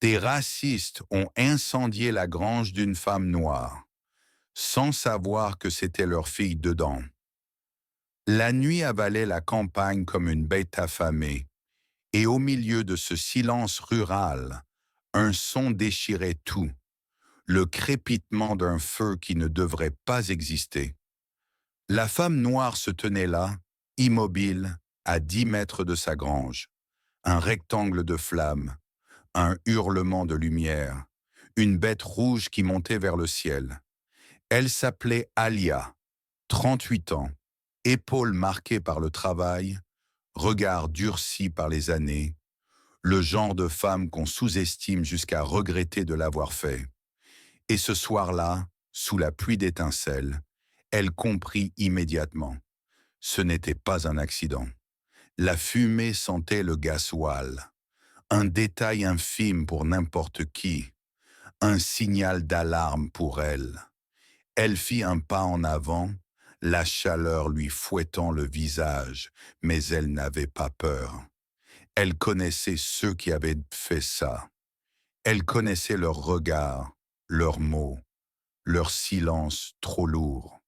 Des racistes ont incendié la grange d'une femme noire, sans savoir que c'était leur fille dedans. La nuit avalait la campagne comme une bête affamée, et au milieu de ce silence rural, un son déchirait tout, le crépitement d'un feu qui ne devrait pas exister. La femme noire se tenait là, immobile, à 10 mètres de sa grange, un rectangle de flammes, un hurlement de lumière, une bête rouge qui montait vers le ciel. Elle s'appelait Alia, 38 ans, épaules marquées par le travail, regard durci par les années, le genre de femme qu'on sous-estime jusqu'à regretter de l'avoir fait. Et ce soir-là, sous la pluie d'étincelles, elle comprit immédiatement. Ce n'était pas un accident. La fumée sentait le gasoil. Un détail infime pour n'importe qui. Un signal d'alarme pour elle. Elle fit un pas en avant, la chaleur lui fouettant le visage, mais elle n'avait pas peur. Elle connaissait ceux qui avaient fait ça. Elle connaissait leurs regards, leurs mots, leur silence trop lourd.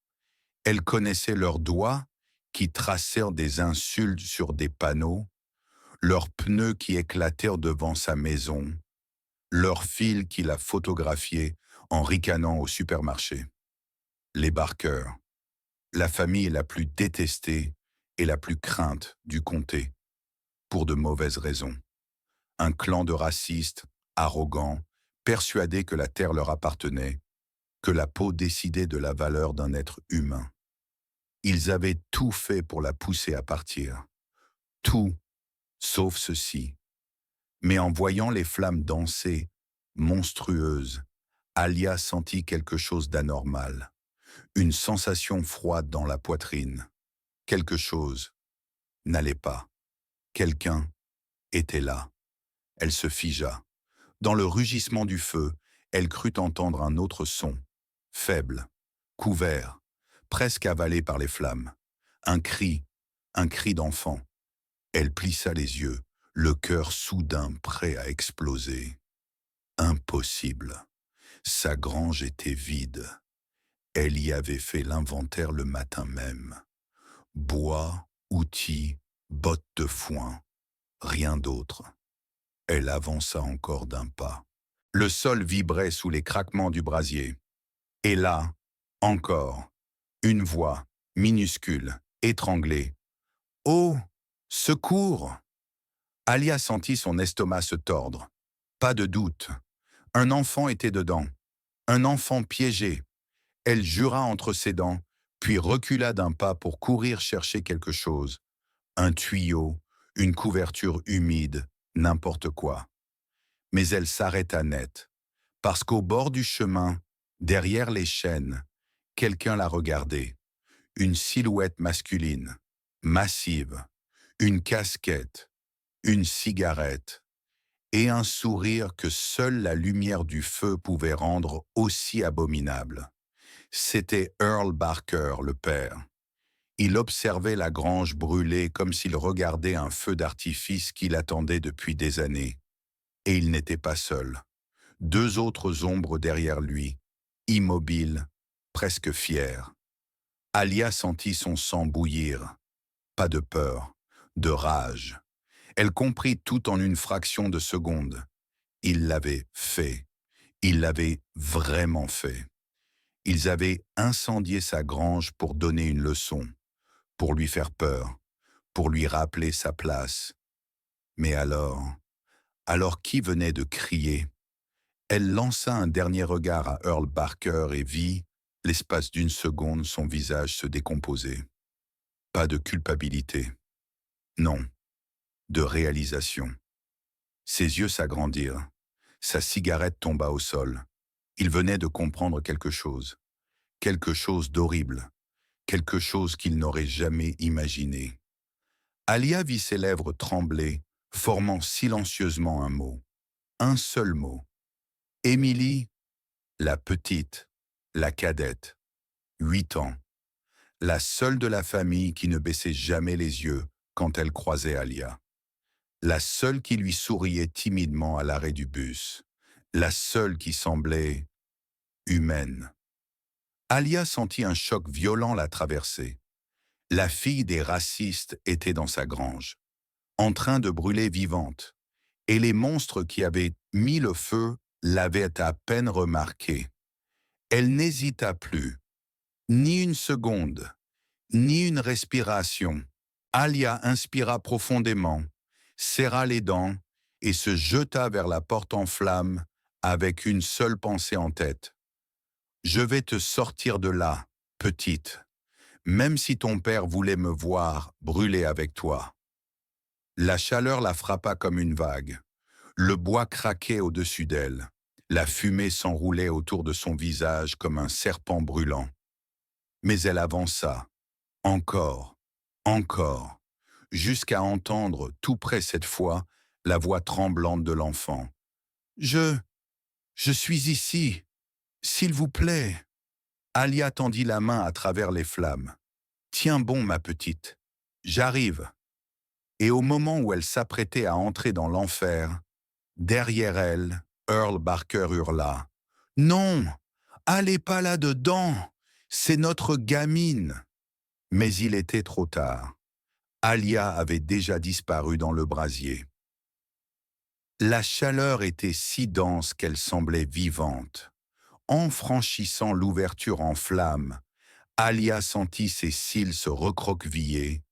Elle connaissait leurs doigts qui tracèrent des insultes sur des panneaux, leurs pneus qui éclatèrent devant sa maison, leurs fils qui la photographiaient en ricanant au supermarché. Les Barker, la famille la plus détestée et la plus crainte du comté, pour de mauvaises raisons. Un clan de racistes, arrogants, persuadés que la terre leur appartenait, que la peau décidait de la valeur d'un être humain. Ils avaient tout fait pour la pousser à partir. Tout, sauf ceci. Mais en voyant les flammes danser, monstrueuses, Alia sentit quelque chose d'anormal. Une sensation froide dans la poitrine. Quelque chose n'allait pas. Quelqu'un était là. Elle se figea. Dans le rugissement du feu, elle crut entendre un autre son, faible, couvert, presque avalé par les flammes. Un cri d'enfant. Elle plissa les yeux, le cœur soudain prêt à exploser. Impossible. Sa grange était vide. Elle y avait fait l'inventaire le matin même. Bois, outils, bottes de foin, rien d'autre. Elle avança encore d'un pas. Le sol vibrait sous les craquements du brasier. Et là, encore, une voix, minuscule, étranglée. « Oh, secours !» Alia sentit son estomac se tordre. Pas de doute. Un enfant était dedans. Un enfant piégé. Elle jura entre ses dents, puis recula d'un pas pour courir chercher quelque chose. Un tuyau, une couverture humide, n'importe quoi. Mais elle s'arrêta net, parce qu'au bord du chemin, derrière les chênes, quelqu'un la regardait. Une silhouette masculine, massive, une casquette, une cigarette, et un sourire que seule la lumière du feu pouvait rendre aussi abominable. C'était Earl Barker, le père. Il observait la grange brûler comme s'il regardait un feu d'artifice qui l'attendait depuis des années. Et il n'était pas seul. Deux autres ombres derrière lui, immobiles, presque fières. Alia sentit son sang bouillir. Pas de peur, de rage. Elle comprit tout en une fraction de seconde. Il l'avait fait. Il l'avait vraiment fait. Ils avaient incendié sa grange pour donner une leçon, pour lui faire peur, pour lui rappeler sa place. Mais alors qui venait de crier? Elle lança un dernier regard à Earl Barker et vit, l'espace d'une seconde, son visage se décomposer. Pas de culpabilité. Non, de réalisation. Ses yeux s'agrandirent. Sa cigarette tomba au sol. Il venait de comprendre quelque chose d'horrible, quelque chose qu'il n'aurait jamais imaginé. Alia vit ses lèvres trembler, formant silencieusement un mot. Un seul mot. Émilie, la petite, la cadette, 8 ans, la seule de la famille qui ne baissait jamais les yeux quand elle croisait Alia. la seule qui lui souriait timidement à l'arrêt du bus, la seule qui semblait humaine. Alia sentit un choc violent la traverser. La fille des racistes était dans sa grange, en train de brûler vivante, et les monstres qui avaient mis le feu l'avaient à peine remarquée. Elle n'hésita plus, ni une seconde, ni une respiration. Alia inspira profondément, serra les dents et se jeta vers la porte en flammes avec une seule pensée en tête. Je vais te sortir de là, petite, même si ton père voulait me voir brûler avec toi. La chaleur la frappa comme une vague. Le bois craquait au-dessus d'elle. La fumée s'enroulait autour de son visage comme un serpent brûlant. Mais elle avança, encore, encore, jusqu'à entendre, tout près cette fois, la voix tremblante de l'enfant. Je suis ici, s'il vous plaît. Alia tendit la main à travers les flammes. Tiens bon, ma petite, j'arrive. Et au moment où elle s'apprêtait à entrer dans l'enfer, derrière elle, Earl Barker hurla. Non, allez pas là-dedans, c'est notre gamine. Mais il était trop tard. Alia avait déjà disparu dans le brasier. La chaleur était si dense qu'elle semblait vivante. En franchissant l'ouverture en flammes, Alia sentit ses cils se recroqueviller,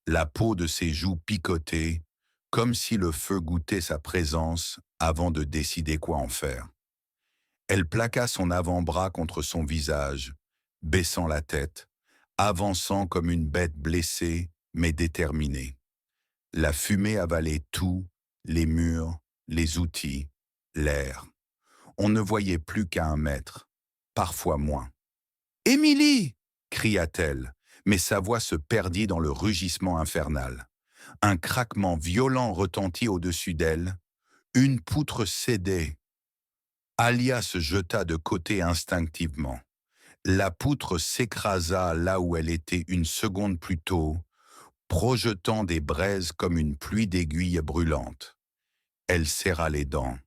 la peau de ses joues picoter, comme si le feu goûtait sa présence avant de décider quoi en faire. Elle plaqua son avant-bras contre son visage, baissant la tête, avançant comme une bête blessée mais déterminée. La fumée avalait tout, les murs, les outils, l'air. On ne voyait plus qu'à 1 mètre, parfois moins. « Émilie !» cria-t-elle, mais sa voix se perdit dans le rugissement infernal. Un craquement violent retentit au-dessus d'elle. Une poutre cédait. Alia se jeta de côté instinctivement. La poutre s'écrasa là où elle était une seconde plus tôt, projetant des braises comme une pluie d'aiguilles brûlantes. Elle serra les dents.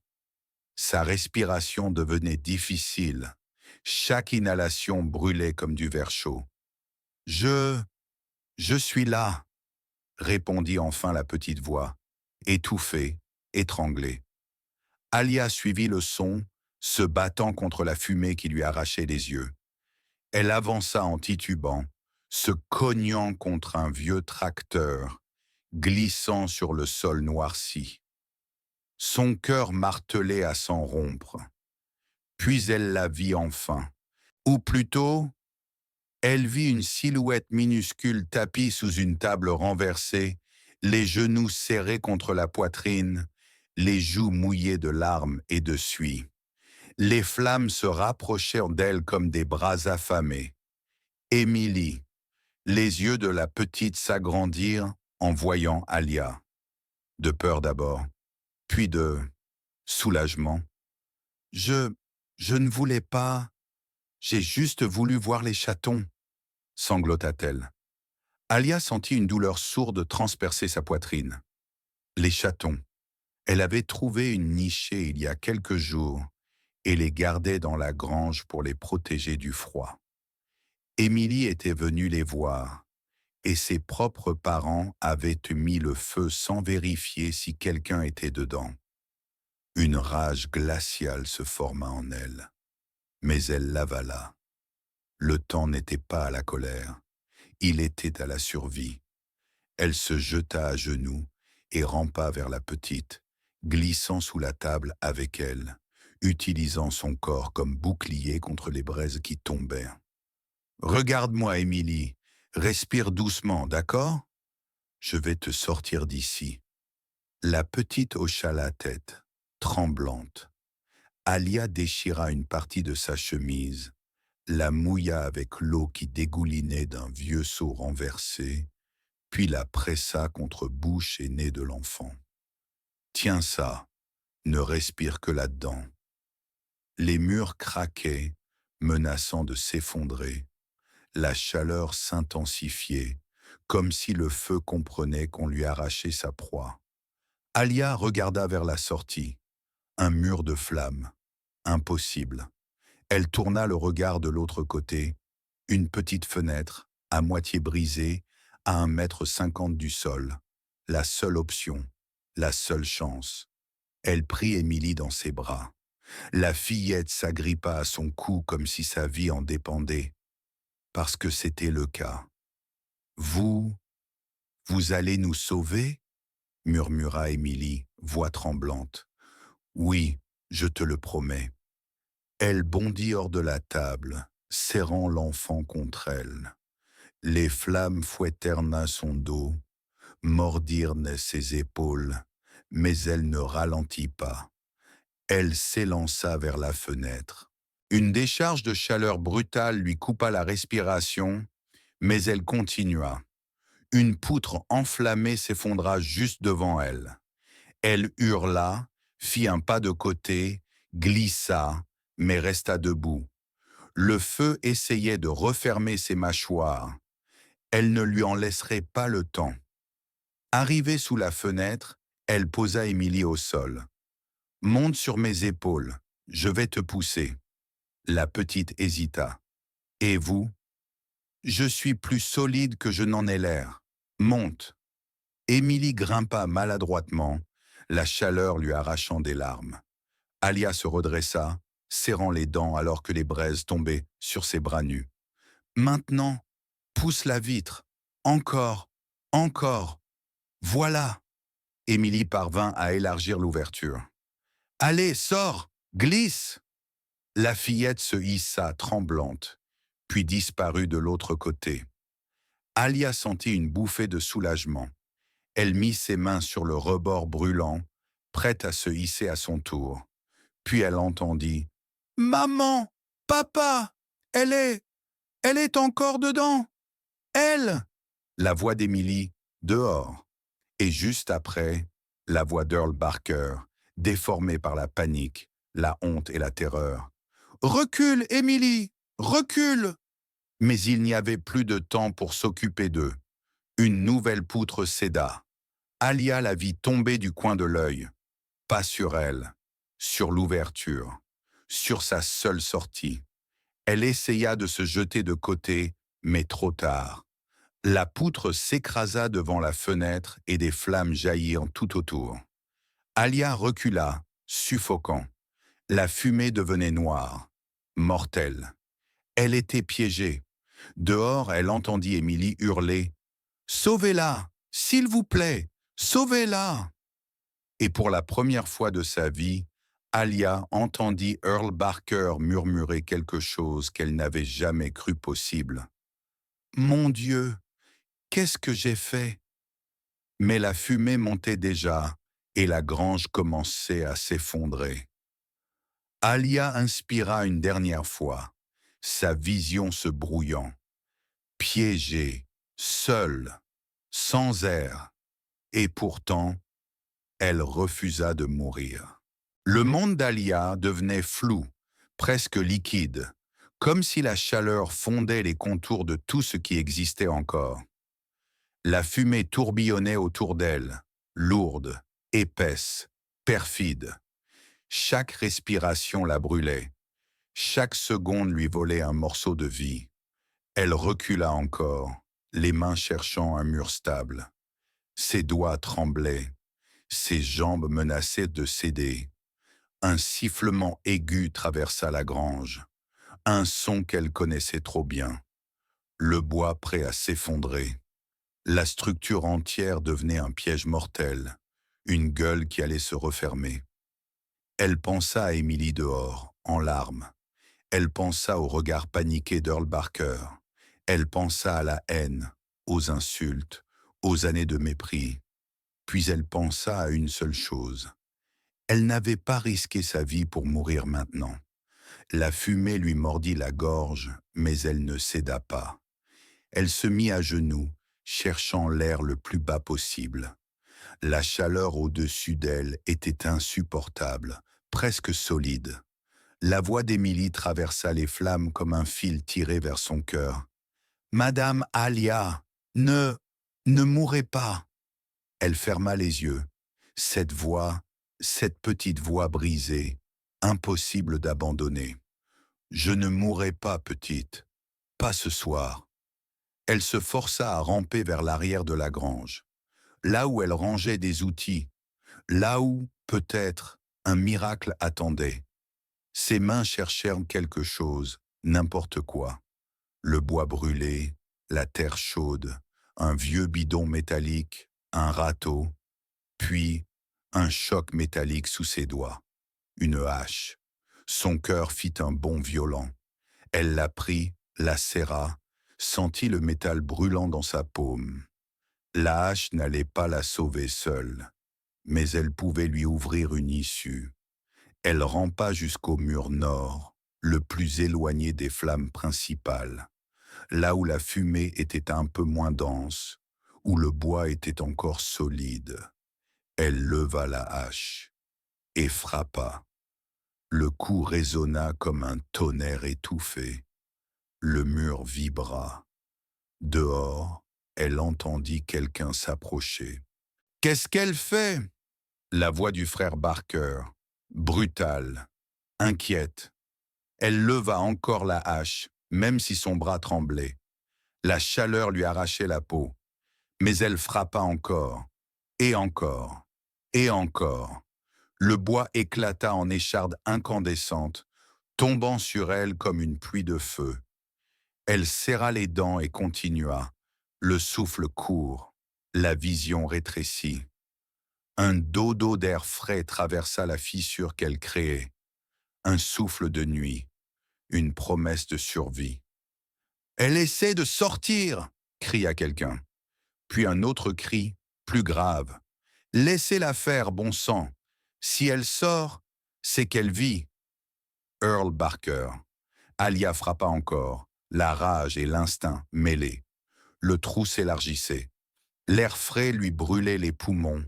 Sa respiration devenait difficile. Chaque inhalation brûlait comme du verre chaud. « Je suis là », répondit enfin la petite voix, étouffée, étranglée. Alia suivit le son, se battant contre la fumée qui lui arrachait les yeux. Elle avança en titubant, se cognant contre un vieux tracteur, glissant sur le sol noirci. Son cœur martelait à s'en rompre. Puis elle la vit enfin. Ou plutôt, elle vit une silhouette minuscule tapie sous une table renversée, les genoux serrés contre la poitrine, les joues mouillées de larmes et de suie. Les flammes se rapprochèrent d'elle comme des bras affamés. Émilie, les yeux de la petite s'agrandirent en voyant Alia. De peur d'abord, puis de soulagement. Je ne voulais pas, j'ai juste voulu voir les chatons, sanglota-t-elle. Alia sentit une douleur sourde transpercer sa poitrine. Les chatons. Elle avait trouvé une nichée il y a quelques jours et les gardait dans la grange pour les protéger du froid. Émilie était venue les voir, et ses propres parents avaient mis le feu sans vérifier si quelqu'un était dedans. Une rage glaciale se forma en elle, mais elle l'avala. Le temps n'était pas à la colère, il était à la survie. Elle se jeta à genoux et rampa vers la petite, glissant sous la table avec elle, utilisant son corps comme bouclier contre les braises qui tombaient. « Regarde-moi, Émilie, respire doucement, d'accord? Je vais te sortir d'ici. » La petite hocha la tête, tremblante. Alia déchira une partie de sa chemise, la mouilla avec l'eau qui dégoulinait d'un vieux seau renversé, puis la pressa contre bouche et nez de l'enfant. « Tiens ça, ne respire que là-dedans. » Les murs craquaient, menaçant de s'effondrer. La chaleur s'intensifiait, comme si le feu comprenait qu'on lui arrachait sa proie. Alia regarda vers la sortie. Un mur de flammes. Impossible. Elle tourna le regard de l'autre côté. Une petite fenêtre, à moitié brisée, à 1,50 m du sol. La seule option, la seule chance. Elle prit Émilie dans ses bras. La fillette s'agrippa à son cou comme si sa vie en dépendait. Parce que c'était le cas. Vous, vous allez nous sauver? Murmura Émilie, voix tremblante. Oui, je te le promets. Elle bondit hors de la table, serrant l'enfant contre elle. Les flammes fouettèrent son dos, mordirent ses épaules, mais elle ne ralentit pas. Elle s'élança vers la fenêtre. Une décharge de chaleur brutale lui coupa la respiration, mais elle continua. Une poutre enflammée s'effondra juste devant elle. Elle hurla, fit un pas de côté, glissa, mais resta debout. Le feu essayait de refermer ses mâchoires. Elle ne lui en laisserait pas le temps. Arrivée sous la fenêtre, elle posa Émilie au sol. « Monte sur mes épaules, je vais te pousser. » La petite hésita. « Et vous ?»« Je suis plus solide que je n'en ai l'air. Monte. » Émilie grimpa maladroitement, la chaleur lui arrachant des larmes. Alia se redressa, serrant les dents alors que les braises tombaient sur ses bras nus. « Maintenant, pousse la vitre. Encore, encore. Voilà !» Émilie parvint à élargir l'ouverture. « Allez, sors, glisse !» La fillette se hissa, tremblante, puis disparut de l'autre côté. Alia sentit une bouffée de soulagement. Elle mit ses mains sur le rebord brûlant, prête à se hisser à son tour. Puis elle entendit « Maman! Papa! Elle est encore dedans! Elle !» La voix d'Émilie, dehors. Et juste après, la voix d'Earl Barker, déformée par la panique, la honte et la terreur. « Recule, Émilie! Recule !» Mais il n'y avait plus de temps pour s'occuper d'eux. Une nouvelle poutre céda. Alia la vit tomber du coin de l'œil. Pas sur elle, sur l'ouverture, sur sa seule sortie. Elle essaya de se jeter de côté, mais trop tard. La poutre s'écrasa devant la fenêtre et des flammes jaillirent tout autour. Alia recula, suffocant. La fumée devenait noire, mortelle. Elle était piégée. Dehors, elle entendit Émilie hurler « Sauvez-la! S'il vous plaît! Sauvez-la !» Et pour la première fois de sa vie, Alia entendit Earl Barker murmurer quelque chose qu'elle n'avait jamais cru possible. « Mon Dieu! Qu'est-ce que j'ai fait ?» Mais la fumée montait déjà et la grange commençait à s'effondrer. Alia inspira une dernière fois, sa vision se brouillant. Piégée, seule, sans air, et pourtant, elle refusa de mourir. Le monde d'Alia devenait flou, presque liquide, comme si la chaleur fondait les contours de tout ce qui existait encore. La fumée tourbillonnait autour d'elle, lourde, épaisse, perfide. Chaque respiration la brûlait. Chaque seconde lui volait un morceau de vie. Elle recula encore, les mains cherchant un mur stable. Ses doigts tremblaient, ses jambes menaçaient de céder. Un sifflement aigu traversa la grange, un son qu'elle connaissait trop bien. Le bois prêt à s'effondrer. La structure entière devenait un piège mortel, une gueule qui allait se refermer. Elle pensa à Émilie dehors, en larmes. Elle pensa au regard paniqué d'Earl Barker. Elle pensa à la haine, aux insultes, aux années de mépris. Puis elle pensa à une seule chose. Elle n'avait pas risqué sa vie pour mourir maintenant. La fumée lui mordit la gorge, mais elle ne céda pas. Elle se mit à genoux, cherchant l'air le plus bas possible. La chaleur au-dessus d'elle était insupportable, presque solide. La voix d'Émilie traversa les flammes comme un fil tiré vers son cœur. « Madame Alia, ne mourrez pas !» Elle ferma les yeux. Cette voix, cette petite voix brisée, impossible d'abandonner. Je ne mourrai pas, petite, pas ce soir. Elle se força à ramper vers l'arrière de la grange, là où elle rangeait des outils, là où, peut-être, un miracle attendait. Ses mains cherchèrent quelque chose, n'importe quoi. Le bois brûlé, la terre chaude, un vieux bidon métallique, un râteau, puis un choc métallique sous ses doigts, une hache. Son cœur fit un bond violent. Elle la prit, la serra, sentit le métal brûlant dans sa paume. La hache n'allait pas la sauver seule, mais elle pouvait lui ouvrir une issue. Elle rampa jusqu'au mur nord, le plus éloigné des flammes principales, là où la fumée était un peu moins dense, où le bois était encore solide. Elle leva la hache et frappa. Le coup résonna comme un tonnerre étouffé. Le mur vibra. Dehors, elle entendit quelqu'un s'approcher. « Qu'est-ce qu'elle fait ?» La voix du frère Barker, brutale, inquiète. Elle leva encore la hache, même si son bras tremblait. La chaleur lui arrachait la peau. Mais elle frappa encore, et encore, et encore. Le bois éclata en échardes incandescentes, tombant sur elle comme une pluie de feu. Elle serra les dents et continua. Le souffle court, la vision rétrécit. Un dodo d'air frais traversa la fissure qu'elle créait. Un souffle de nuit, une promesse de survie. « Elle essaie de sortir !» cria quelqu'un. Puis un autre cri, plus grave. « Laissez-la faire, bon sang. Si elle sort, c'est qu'elle vit. » Earl Barker. Alia frappa encore, la rage et l'instinct mêlés. Le trou s'élargissait. L'air frais lui brûlait les poumons.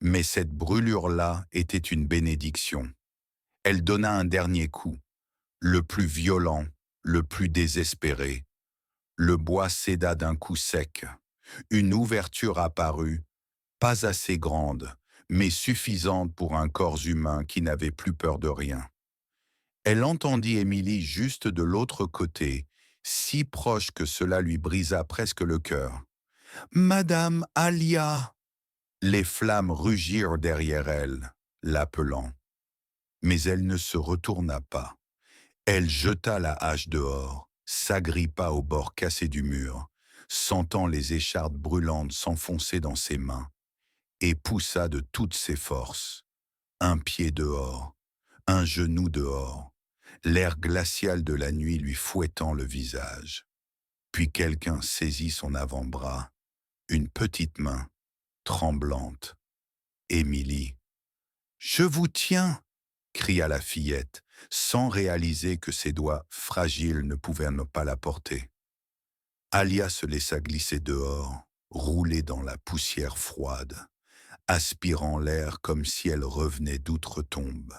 Mais cette brûlure-là était une bénédiction. Elle donna un dernier coup, le plus violent, le plus désespéré. Le bois céda d'un coup sec. Une ouverture apparut, pas assez grande, mais suffisante pour un corps humain qui n'avait plus peur de rien. Elle entendit Émilie juste de l'autre côté, si proche que cela lui brisa presque le cœur. « Madame Alia !» Les flammes rugirent derrière elle, l'appelant. Mais elle ne se retourna pas. Elle jeta la hache dehors, s'agrippa au bord cassé du mur, sentant les échardes brûlantes s'enfoncer dans ses mains, et poussa de toutes ses forces. Un pied dehors, un genou dehors, l'air glacial de la nuit lui fouettant le visage. Puis quelqu'un saisit son avant-bras, une petite main, tremblante. Émilie. « Je vous tiens !» cria la fillette, sans réaliser que ses doigts fragiles ne pouvaient ne pas la porter. Alia se laissa glisser dehors, rouler dans la poussière froide, aspirant l'air comme si elle revenait d'outre-tombe.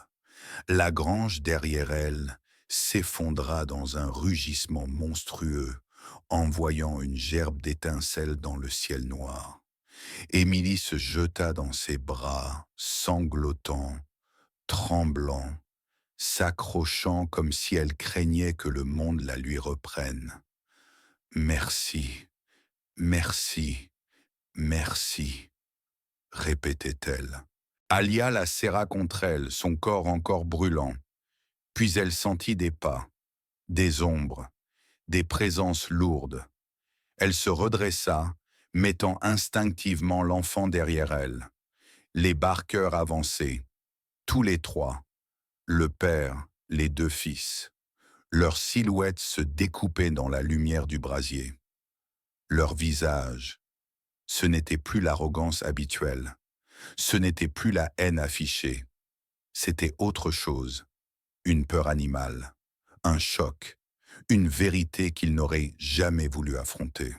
La grange derrière elle s'effondra dans un rugissement monstrueux, envoyant une gerbe d'étincelles dans le ciel noir. Émilie se jeta dans ses bras, sanglotant, tremblant, s'accrochant comme si elle craignait que le monde la lui reprenne. « Merci, merci, merci », répétait-elle. Alia la serra contre elle, son corps encore brûlant. Puis elle sentit des pas, des ombres, des présences lourdes. Elle se redressa, mettant instinctivement l'enfant derrière elle. Les Barker avançaient, tous les trois, le père, les deux fils. Leurs silhouettes se découpaient dans la lumière du brasier. Leurs visages, ce n'était plus l'arrogance habituelle, ce n'était plus la haine affichée, c'était autre chose, une peur animale, un choc, une vérité qu'ils n'auraient jamais voulu affronter.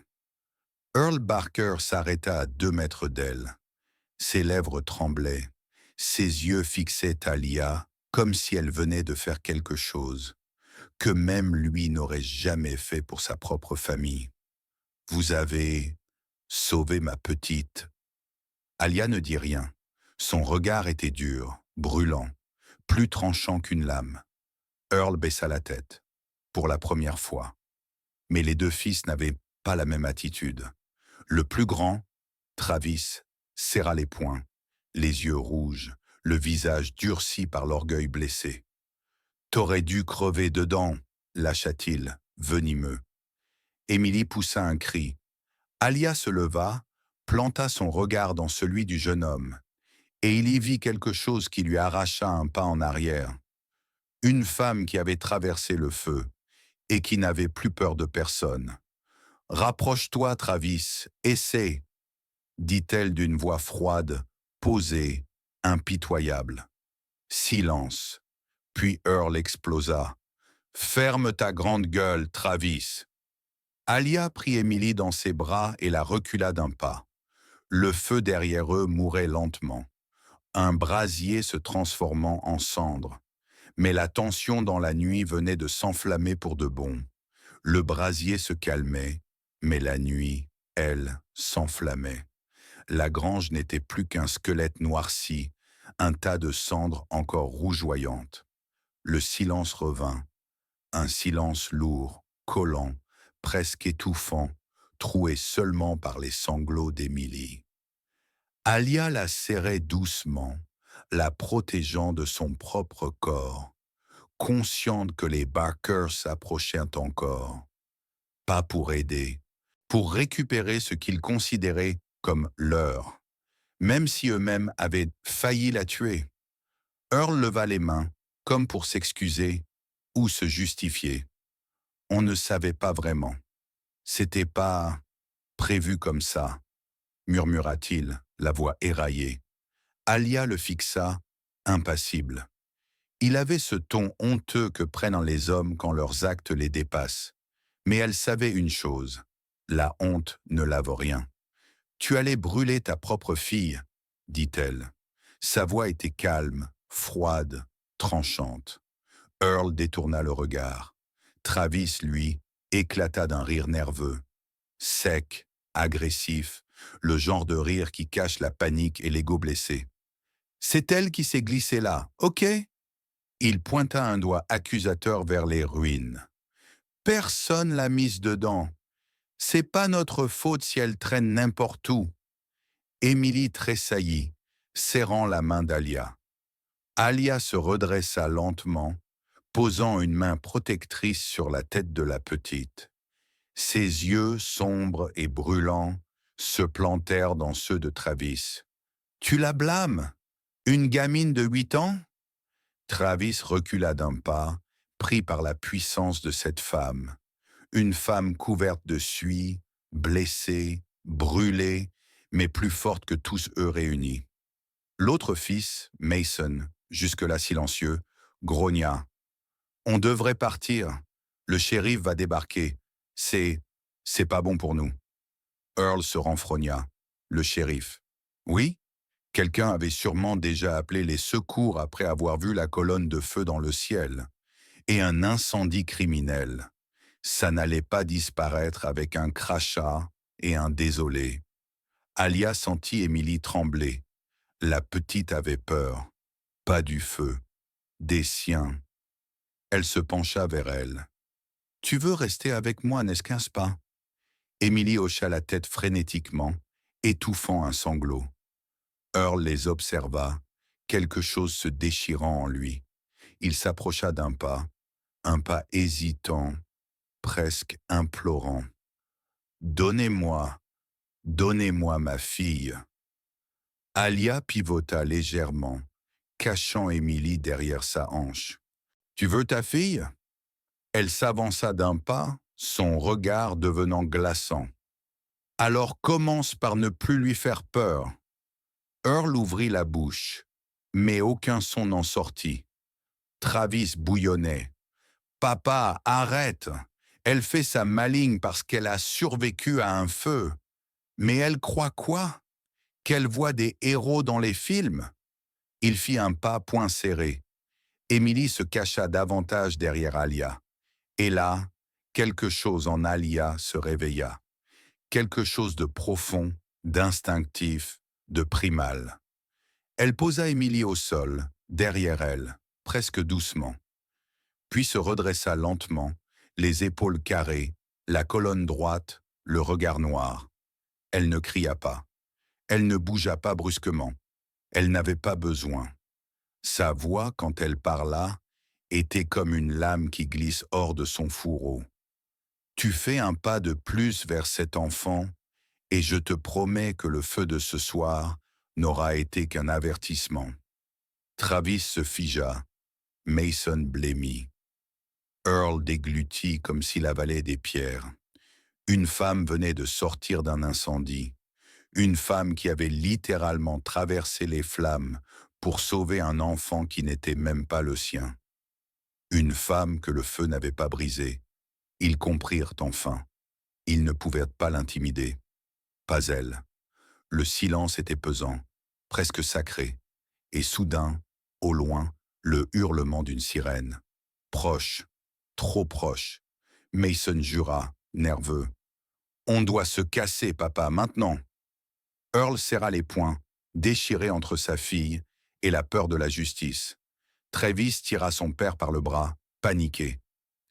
Earl Barker s'arrêta à 2 mètres d'elle. Ses lèvres tremblaient, ses yeux fixaient Talia comme si elle venait de faire quelque chose que même lui n'aurait jamais fait pour sa propre famille. « Vous avez sauvé ma petite. » Alia ne dit rien, Son regard était dur, brûlant, plus tranchant qu'une lame. Earl baissa la tête, pour la première fois. Mais les deux fils n'avaient pas la même attitude. Le plus grand, Travis, serra les poings, les yeux rouges, le visage durci par l'orgueil blessé. « T'aurais dû crever dedans », lâcha-t-il, venimeux. Émilie poussa un cri. Alia se leva, planta son regard dans celui du jeune homme, et il y vit quelque chose qui lui arracha un pas en arrière. Une femme qui avait traversé le feu et qui n'avait plus peur de personne. « Rapproche-toi, Travis, essaie », dit-elle d'une voix froide, posée, impitoyable. Silence. Puis Earl explosa. « Ferme ta grande gueule, Travis !» Alia prit Émilie dans ses bras et la recula d'un pas. Le feu derrière eux mourait lentement, un brasier se transformant en cendre. Mais la tension dans la nuit venait de s'enflammer pour de bon. Le brasier se calmait, mais la nuit, elle, s'enflammait. La grange n'était plus qu'un squelette noirci, un tas de cendres encore rougeoyantes. Le silence revint, un silence lourd, collant, presque étouffant, troué seulement par les sanglots d'Émilie. Alia la serrait doucement, la protégeant de son propre corps, consciente que les Barker s'approchaient encore. Pas pour aider, pour récupérer ce qu'ils considéraient comme leur, même si eux-mêmes avaient failli la tuer. Earl leva les mains, comme pour s'excuser ou se justifier. On ne savait pas vraiment. C'était pas prévu comme ça, murmura-t-il, la voix éraillée. Alia le fixa, impassible. Il avait ce ton honteux que prennent les hommes quand leurs actes les dépassent. Mais elle savait une chose, la honte ne lave rien. « Tu allais brûler ta propre fille », dit-elle. Sa voix était calme, froide, tranchante. Earl détourna le regard. Travis, lui, éclata d'un rire nerveux. Sec, agressif, le genre de rire qui cache la panique et l'ego blessé. « C'est elle qui s'est glissée là, ok ?» Il pointa un doigt accusateur vers les ruines. « Personne l'a mise dedans. C'est pas notre faute si elle traîne n'importe où. » Émilie tressaillit, serrant la main d'Alia. Alia se redressa lentement, posant une main protectrice sur la tête de la petite. Ses yeux, sombres et brûlants, se plantèrent dans ceux de Travis. « Tu la blâmes? Une gamine de 8 ans ?» Travis recula d'un pas, pris par la puissance de cette femme. Une femme couverte de suie, blessée, brûlée, mais plus forte que tous eux réunis. L'autre fils, Mason, jusque-là silencieux, grogna. « On devrait partir. Le shérif va débarquer. C'est pas bon pour nous. » Earl se renfrogna. Le shérif. « Oui ? Quelqu'un avait sûrement déjà appelé les secours après avoir vu la colonne de feu dans le ciel. Et un incendie criminel. Ça n'allait pas disparaître avec un crachat et un désolé. » Alia sentit Émilie trembler. La petite avait peur. Pas du feu. Des siens. Elle se pencha vers elle. « Tu veux rester avec moi, n'est-ce pas ?» Émilie hocha la tête frénétiquement, étouffant un sanglot. Earl les observa, quelque chose se déchirant en lui. Il s'approcha d'un pas, un pas hésitant, presque implorant. « Donnez-moi ma fille. » Alia pivota légèrement, cachant Émilie derrière sa hanche. « Tu veux ta fille ?» Elle s'avança d'un pas, son regard devenant glaçant. « Alors commence par ne plus lui faire peur. » Earl ouvrit la bouche, mais aucun son n'en sortit. Travis bouillonnait. « Papa, arrête! Elle fait sa maligne parce qu'elle a survécu à un feu. Mais elle croit quoi? Qu'elle voit des héros dans les films ?» Il fit un pas poing serré. Émilie se cacha davantage derrière Alia. Et là, quelque chose en Alia se réveilla. Quelque chose de profond, d'instinctif, de primal. Elle posa Émilie au sol, derrière elle, presque doucement, puis se redressa lentement, les épaules carrées, la colonne droite, le regard noir. Elle ne cria pas. Elle ne bougea pas brusquement. Elle n'avait pas besoin. Sa voix, quand elle parla, était comme une lame qui glisse hors de son fourreau. Tu fais un pas de plus vers cet enfant, et je te promets que le feu de ce soir n'aura été qu'un avertissement. Travis se figea, Mason blêmit. Earl déglutit comme s'il avalait des pierres. Une femme venait de sortir d'un incendie. Une femme qui avait littéralement traversé les flammes pour sauver un enfant qui n'était même pas le sien. Une femme que le feu n'avait pas brisée. Ils comprirent enfin. Ils ne pouvaient pas l'intimider. Pas elle. Le silence était pesant, presque sacré. Et soudain, au loin, le hurlement d'une sirène. Proche, trop proche. Mason jura, nerveux. On doit se casser, papa, maintenant. Earl serra les poings, déchiré entre sa fille et la peur de la justice. Travis tira son père par le bras, paniqué.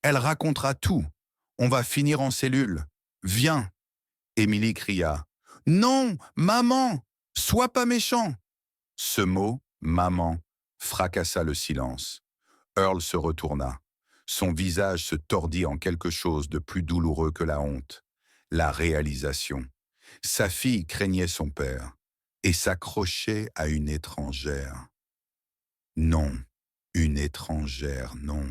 Elle racontera tout. On va finir en cellule. Viens. Émilie cria. Non, maman, sois pas méchant. Ce mot, maman, fracassa le silence. Earl se retourna. Son visage se tordit en quelque chose de plus douloureux que la honte. La réalisation. Sa fille craignait son père et s'accrochait à une étrangère. Non, une étrangère, non.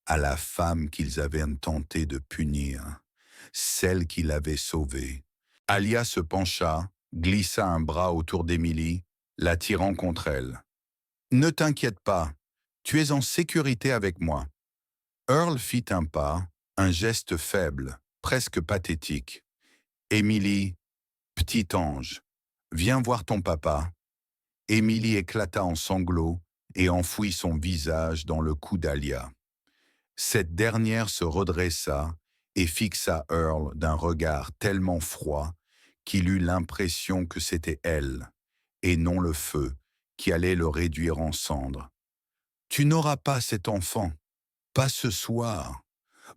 À la femme qu'ils avaient tenté de punir, celle qui l'avait sauvée. Alia se pencha, glissa un bras autour d'Émilie, l'attirant contre elle. « Ne t'inquiète pas, tu es en sécurité avec moi. » Earl fit un pas, un geste faible, presque pathétique. « Émilie, petit ange, viens voir ton papa. » Émilie éclata en sanglots et enfouit son visage dans le cou d'Alia. Cette dernière se redressa et fixa Earl d'un regard tellement froid qu'il eut l'impression que c'était elle, et non le feu, qui allait le réduire en cendres. « Tu n'auras pas cet enfant, pas ce soir,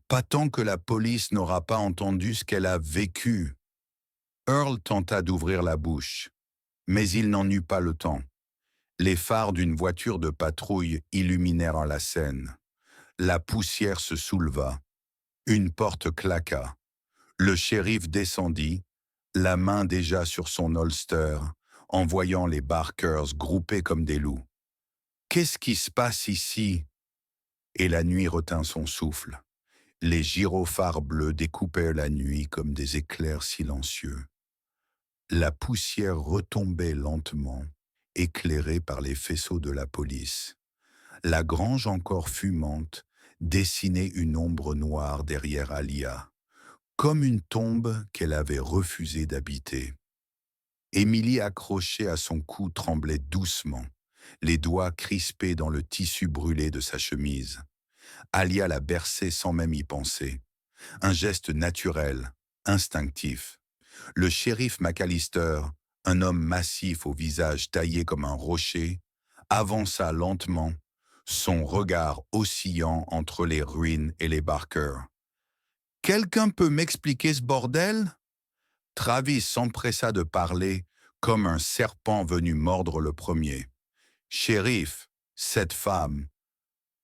pas tant que la police n'aura pas entendu ce qu'elle a vécu. » Earl tenta d'ouvrir la bouche, mais il n'en eut pas le temps. Les phares d'une voiture de patrouille illuminèrent la scène. La poussière se souleva. Une porte claqua. Le shérif descendit, la main déjà sur son holster, en voyant les Barkers groupés comme des loups. « Qu'est-ce qui se passe ici ?» Et la nuit retint son souffle. Les gyrophares bleus découpaient la nuit comme des éclairs silencieux. La poussière retombait lentement, éclairée par les faisceaux de la police. La grange encore fumante dessinait une ombre noire derrière Alia, comme une tombe qu'elle avait refusé d'habiter. Émilie, accrochée à son cou, tremblait doucement, les doigts crispés dans le tissu brûlé de sa chemise. Alia la berçait sans même y penser. Un geste naturel, instinctif. Le shérif McAllister, un homme massif au visage taillé comme un rocher, avança lentement, son regard oscillant entre les ruines et les Barker. « Quelqu'un peut m'expliquer ce bordel ?» Travis s'empressa de parler comme un serpent venu mordre le premier. « Shérif, cette femme. »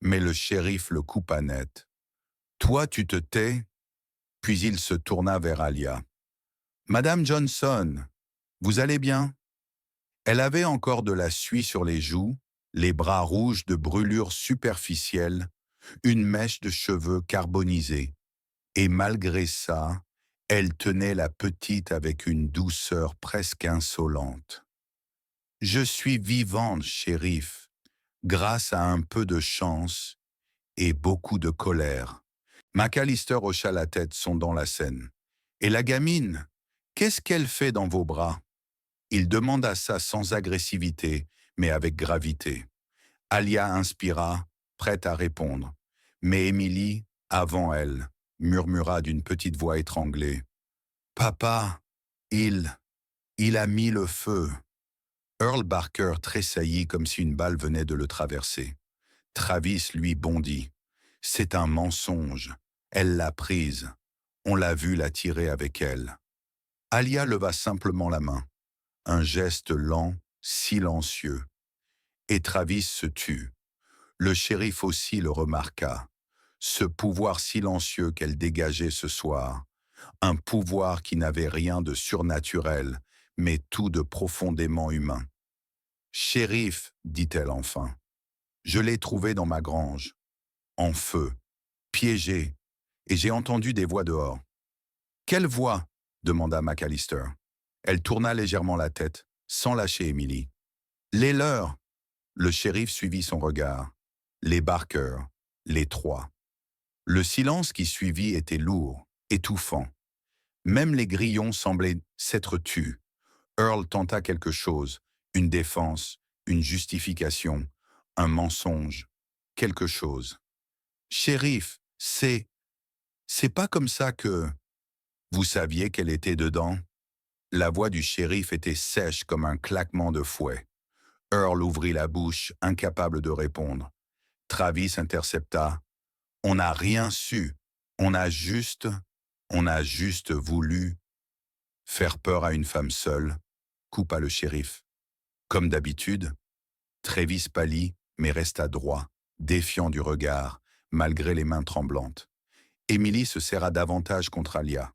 Mais le shérif le coupa net. « Toi, tu te tais ?» Puis il se tourna vers Alia. « Madame Johnson, vous allez bien ?» Elle avait encore de la suie sur les joues, les bras rouges de brûlures superficielles, une mèche de cheveux carbonisés. Et malgré ça, elle tenait la petite avec une douceur presque insolente. « Je suis vivante, shérif, grâce à un peu de chance et beaucoup de colère. » McAllister hocha la tête, sondant la scène. « Et la gamine, qu'est-ce qu'elle fait dans vos bras ?» Il demanda ça sans agressivité, mais avec gravité. Alia inspira, prête à répondre. Mais Émilie, avant elle, murmura d'une petite voix étranglée. « Papa, il a mis le feu. » Earl Barker tressaillit comme si une balle venait de le traverser. Travis lui bondit. C'est un mensonge. Elle l'a prise. On l'a vu la tirer avec elle. Alia leva simplement la main. Un geste lent, silencieux. Et Travis se tut. Le shérif aussi le remarqua. Ce pouvoir silencieux qu'elle dégageait ce soir. Un pouvoir qui n'avait rien de surnaturel, mais tout de profondément humain. « Shérif, dit-elle enfin, je l'ai trouvé dans ma grange, en feu, piégé, et j'ai entendu des voix dehors. » « Quelle voix ?» demanda McAllister. Elle tourna légèrement la tête, sans lâcher Emily. « Les leurs !» Le shérif suivit son regard. Les Barker, les trois. Le silence qui suivit était lourd, étouffant. Même les grillons semblaient s'être tus. Earl tenta quelque chose, une défense, une justification, un mensonge, quelque chose. « Shérif, c'est pas comme ça que... » « Vous saviez qu'elle était dedans ?» La voix du shérif était sèche comme un claquement de fouet. Earl ouvrit la bouche, incapable de répondre. Travis intercepta. « On n'a rien su. On a juste voulu faire peur à une femme seule, » coupa le shérif. Comme d'habitude, Travis pâlit, mais resta droit, défiant du regard, malgré les mains tremblantes. Emily se serra davantage contre Alia.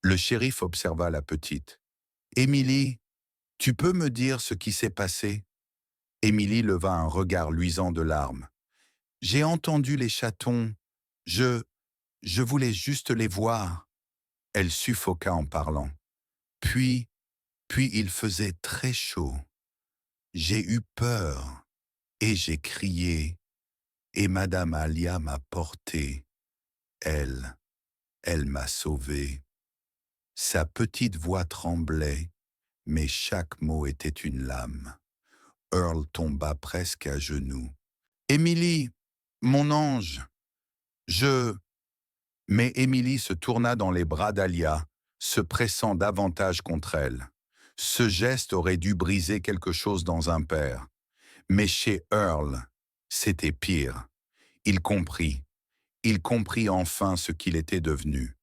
Le shérif observa la petite. « Emily, tu peux me dire ce qui s'est passé ?» Emily leva un regard luisant de larmes. « J'ai entendu les chatons. Je voulais juste les voir. » Elle suffoqua en parlant. Puis il faisait très chaud. J'ai eu peur et j'ai crié. Et Madame Alia m'a porté. Elle m'a sauvé. Sa petite voix tremblait, mais chaque mot était une lame. Earl tomba presque à genoux. « Émilie, mon ange, je... » Mais Émilie se tourna dans les bras d'Alia, se pressant davantage contre elle. Ce geste aurait dû briser quelque chose dans un père. Mais chez Earl, c'était pire. Il comprit enfin ce qu'il était devenu.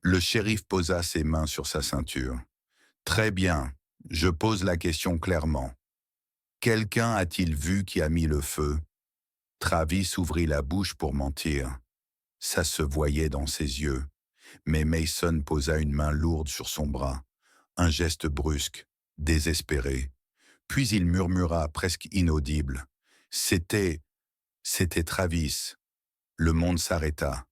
Le shérif posa ses mains sur sa ceinture. « Très bien, je pose la question clairement. Quelqu'un a-t-il vu qui a mis le feu ?» Travis ouvrit la bouche pour mentir. Ça se voyait dans ses yeux. Mais Mason posa une main lourde sur son bras. Un geste brusque, désespéré. Puis il murmura, presque inaudible. C'était Travis. Le monde s'arrêta.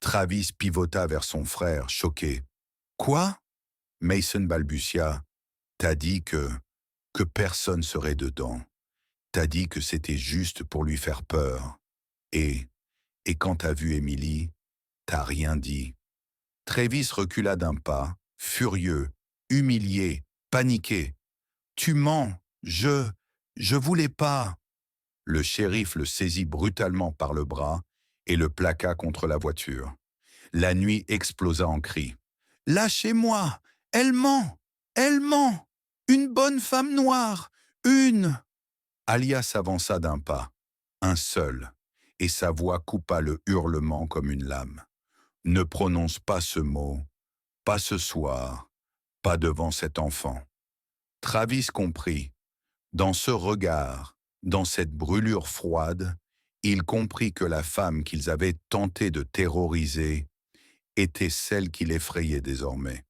Travis pivota vers son frère, choqué. « Quoi ?» Mason balbutia. « T'as dit que personne serait dedans. T'as dit que c'était juste pour lui faire peur. Et quand t'as vu Emily, t'as rien dit. » Travis recula d'un pas, furieux, humilié, paniqué. « Tu mens, je voulais pas. » Le shérif le saisit brutalement par le bras et le plaqua contre la voiture. La nuit explosa en cris. « Lâchez-moi! Elle ment! Elle ment! Une bonne femme noire! Une... » Alia s'avança d'un pas, un seul, et sa voix coupa le hurlement comme une lame. « Ne prononce pas ce mot, pas ce soir, pas devant cet enfant. » Travis comprit. Dans ce regard, dans cette brûlure froide, il comprit que la femme qu'ils avaient tenté de terroriser était celle qui l'effrayait désormais.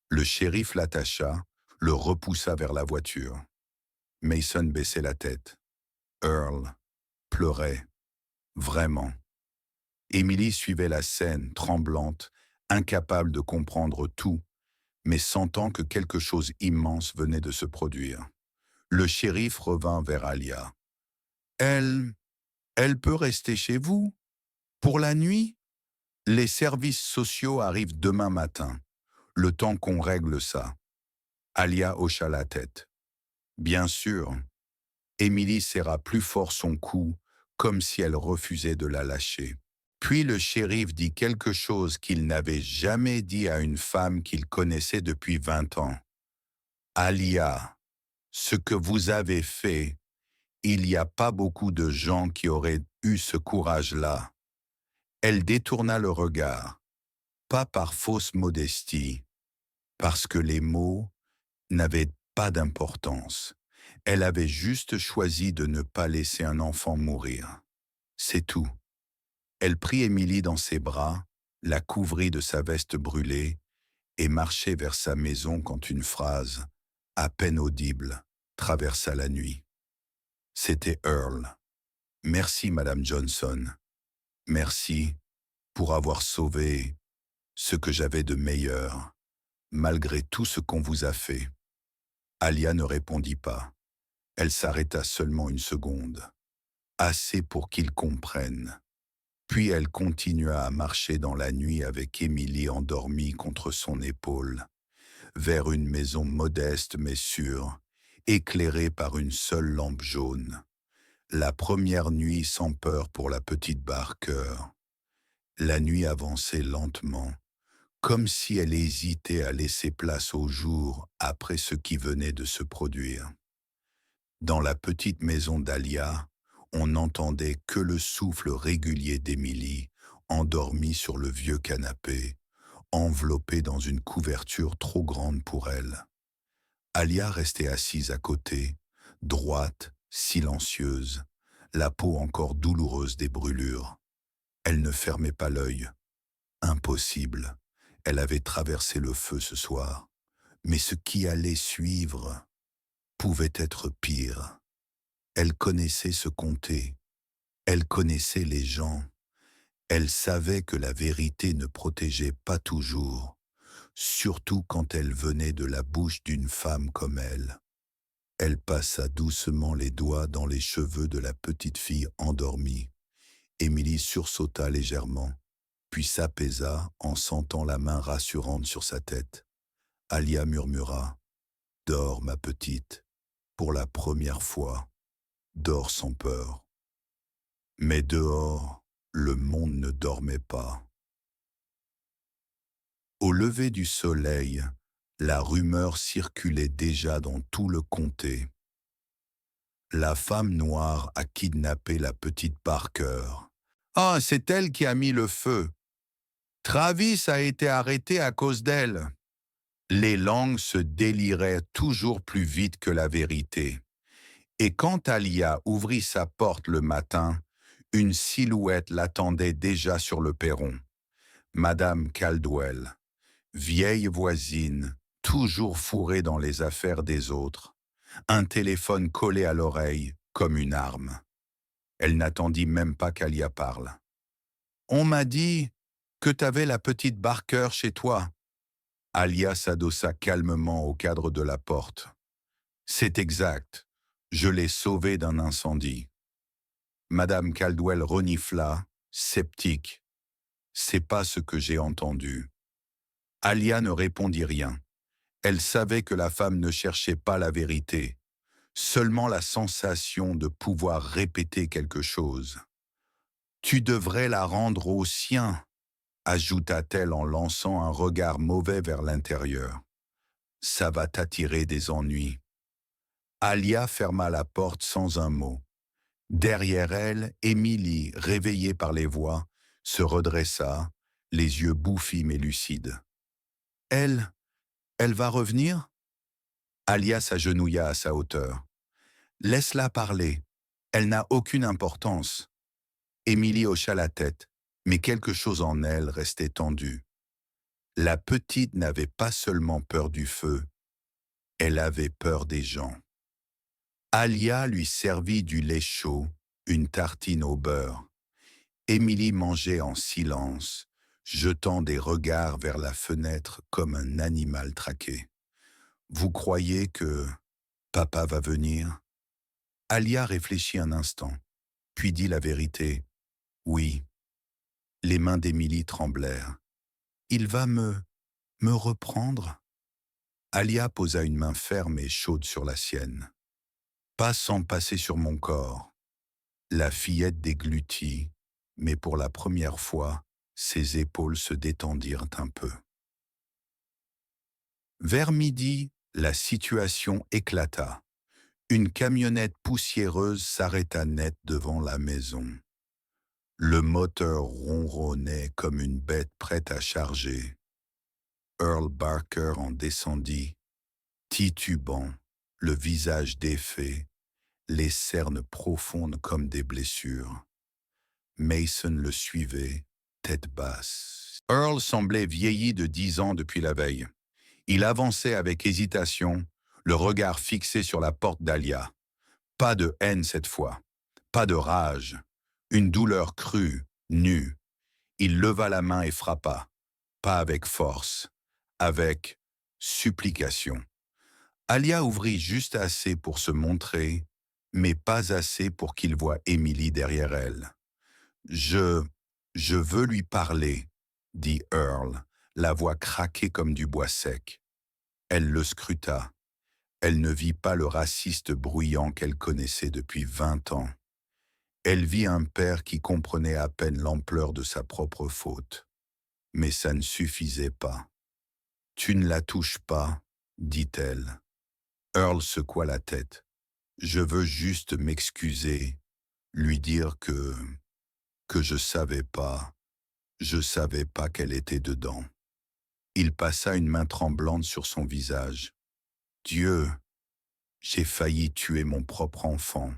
Le shérif l'attacha, le repoussa vers la voiture. Mason baissait la tête. Earl pleurait, vraiment. Emily suivait la scène, tremblante, incapable de comprendre tout, mais sentant que quelque chose immense venait de se produire. Le shérif revint vers Alia. « Elle peut rester chez vous? Pour la nuit? Les services sociaux arrivent demain matin. Le temps qu'on règle ça. » Alia hocha la tête. « Bien sûr. » Emily serra plus fort son cou, comme si elle refusait de la lâcher. Puis le shérif dit quelque chose qu'il n'avait jamais dit à une femme qu'il connaissait depuis 20 ans. « Alia, Ce que vous avez fait, il n'y a pas beaucoup de gens qui auraient eu ce courage-là. Elle détourna le regard, pas par fausse modestie, parce que les mots n'avaient pas d'importance. Elle avait juste choisi de ne pas laisser un enfant mourir. C'est tout. Elle prit Émilie dans ses bras, la couvrit de sa veste brûlée et marchait vers sa maison quand une phrase, à peine audible, traversa la nuit. C'était Earl. Merci, Madame Johnson. Merci pour avoir sauvé ce que j'avais de meilleur, malgré tout ce qu'on vous a fait. Alia ne répondit pas. Elle s'arrêta seulement une seconde, assez pour qu'il comprenne. Puis elle continua à marcher dans la nuit avec Émilie endormie contre son épaule, vers une maison modeste mais sûre, éclairée par une seule lampe jaune. La première nuit sans peur pour la petite Barker. La nuit avançait lentement, comme si elle hésitait à laisser place au jour après ce qui venait de se produire. Dans la petite maison d'Alia, on n'entendait que le souffle régulier d'Émilie, endormie sur le vieux canapé, enveloppée dans une couverture trop grande pour elle. Alia restait assise à côté, droite, silencieuse, la peau encore douloureuse des brûlures. Elle ne fermait pas l'œil. Impossible. Elle avait traversé le feu ce soir. Mais ce qui allait suivre pouvait être pire. Elle connaissait ce comté. Elle connaissait les gens. Elle savait que la vérité ne protégeait pas toujours, surtout quand elle venait de la bouche d'une femme comme elle. Elle passa doucement les doigts dans les cheveux de la petite fille endormie. Émilie sursauta légèrement, puis s'apaisa en sentant la main rassurante sur sa tête. Alia murmura « Dors, ma petite, pour la première fois, dors sans peur. » Mais dehors, le monde ne dormait pas. Au lever du soleil, la rumeur circulait déjà dans tout le comté. La femme noire a kidnappé la petite Barker. Ah, c'est elle qui a mis le feu. Travis a été arrêté à cause d'elle. Les langues se déliraient toujours plus vite que la vérité. Et quand Alia ouvrit sa porte le matin, une silhouette l'attendait déjà sur le perron. Madame Caldwell, vieille voisine, toujours fourrée dans les affaires des autres, un téléphone collé à l'oreille comme une arme. Elle n'attendit même pas qu'Alia parle. « On m'a dit que t'avais la petite Barker chez toi. » Alia s'adossa calmement au cadre de la porte. « C'est exact. Je l'ai sauvée d'un incendie. » Madame Caldwell renifla, sceptique. « C'est pas ce que j'ai entendu. » Alia ne répondit rien. Elle savait que la femme ne cherchait pas la vérité, seulement la sensation de pouvoir répéter quelque chose. « Tu devrais la rendre au sien, » ajouta-t-elle en lançant un regard mauvais vers l'intérieur. « Ça va t'attirer des ennuis. » Alia ferma la porte sans un mot. Derrière elle, Émilie, réveillée par les voix, se redressa, les yeux bouffis mais lucides. « Elle va revenir ?» Alia s'agenouilla à sa hauteur. « Laisse-la parler. Elle n'a aucune importance. » Émilie hocha la tête, mais quelque chose en elle restait tendu. La petite n'avait pas seulement peur du feu, elle avait peur des gens. Alia lui servit du lait chaud, une tartine au beurre. Émilie mangeait en silence, jetant des regards vers la fenêtre comme un animal traqué. « Vous croyez que papa va venir ?» Alia réfléchit un instant, puis dit la vérité. « Oui. » Les mains d'Émilie tremblèrent. « Il va me reprendre ?» Alia posa une main ferme et chaude sur la sienne. « Pas sans passer sur mon corps. » La fillette déglutit, mais pour la première fois, ses épaules se détendirent un peu. Vers midi, la situation éclata. Une camionnette poussiéreuse s'arrêta net devant la maison. Le moteur ronronnait comme une bête prête à charger. Earl Barker en descendit, titubant, le visage défait, les cernes profondes comme des blessures. Mason le suivait, tête basse. Earl semblait vieilli de 10 ans depuis la veille. Il avançait avec hésitation, le regard fixé sur la porte d'Alia. Pas de haine cette fois, pas de rage, une douleur crue, nue. Il leva la main et frappa, pas avec force, avec supplication. Alia ouvrit juste assez pour se montrer, mais pas assez pour qu'il voie Émilie derrière elle. Je veux lui parler, dit Earl, la voix craquée comme du bois sec. Elle le scruta. Elle ne vit pas le raciste bruyant qu'elle connaissait depuis 20 ans. Elle vit un père qui comprenait à peine l'ampleur de sa propre faute. Mais ça ne suffisait pas. « Tu ne la touches pas, dit-elle. Earl secoua la tête. Je veux juste m'excuser, lui dire que je savais pas qu'elle était dedans. Il passa une main tremblante sur son visage. Dieu, j'ai failli tuer mon propre enfant.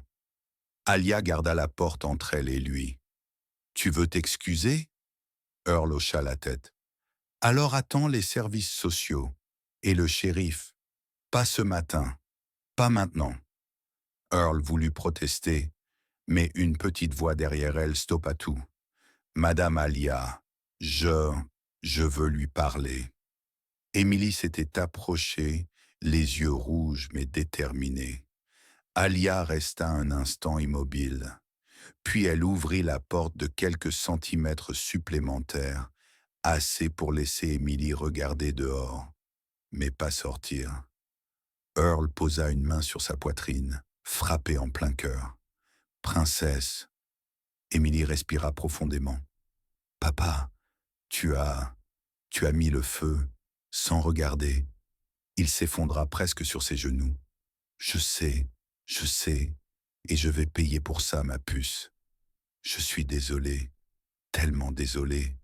Alia garda la porte entre elle et lui. Tu veux t'excuser? Earl hocha la tête. Alors attends les services sociaux et le shérif. Pas ce matin, pas maintenant. Earl voulut protester, mais une petite voix derrière elle stoppa tout. Madame Alia, je veux lui parler. Émilie s'était approchée, les yeux rouges mais déterminés. Alia resta un instant immobile. Puis elle ouvrit la porte de quelques centimètres supplémentaires, assez pour laisser Émilie regarder dehors, mais pas sortir. Earl posa une main sur sa poitrine, frappée en plein cœur. Princesse. Émilie respira profondément. Papa, tu as mis le feu, sans regarder. Il s'effondra presque sur ses genoux. Je sais, et je vais payer pour ça, ma puce. Je suis désolé, tellement désolé.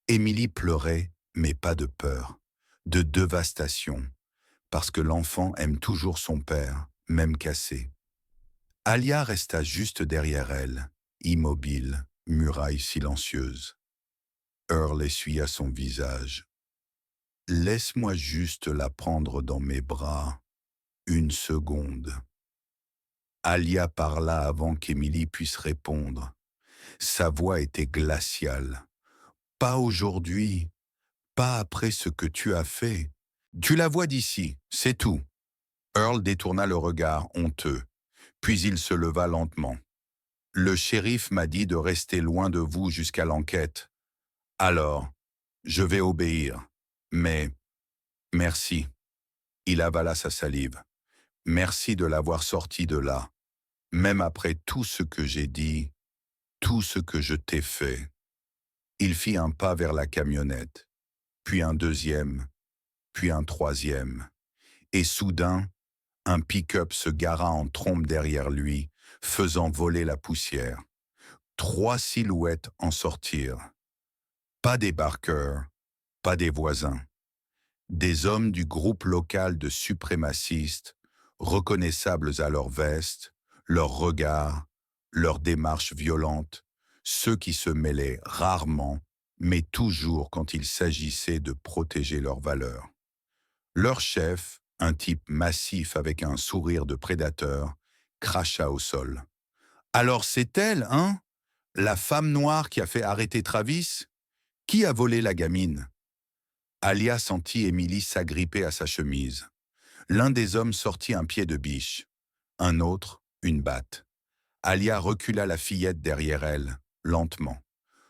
Émilie pleurait, mais pas de peur, de dévastation, parce que l'enfant aime toujours son père, même cassé. Alia resta juste derrière elle, immobile, muraille silencieuse. Earl essuya son visage. Laisse-moi juste la prendre dans mes bras, une seconde. Alia parla avant qu'Émilie puisse répondre. Sa voix était glaciale. Pas aujourd'hui, pas après ce que tu as fait. Tu la vois d'ici, c'est tout. Earl détourna le regard honteux, puis il se leva lentement. Le shérif m'a dit de rester loin de vous jusqu'à l'enquête. Alors, je vais obéir. Mais, merci. Il avala sa salive. Merci de l'avoir sorti de là. Même après tout ce que j'ai dit, tout ce que je t'ai fait. Il fit un pas vers la camionnette, puis un deuxième, puis un troisième. Et soudain, un pick-up se gara en trombe derrière lui, faisant voler la poussière. 3 silhouettes en sortirent. Pas des Barker, pas des voisins. Des hommes du groupe local de suprémacistes, reconnaissables à leurs vestes, leurs regards, leurs démarches violentes, ceux qui se mêlaient rarement, mais toujours quand il s'agissait de protéger leurs valeurs. Leur chef, un type massif avec un sourire de prédateur, cracha au sol. « Alors c'est elle, hein? La femme noire qui a fait arrêter Travis? Qui a volé la gamine ?» Alia sentit Émilie s'agripper à sa chemise. L'un des hommes sortit un pied de biche, un autre, une batte. Alia recula la fillette derrière elle, lentement.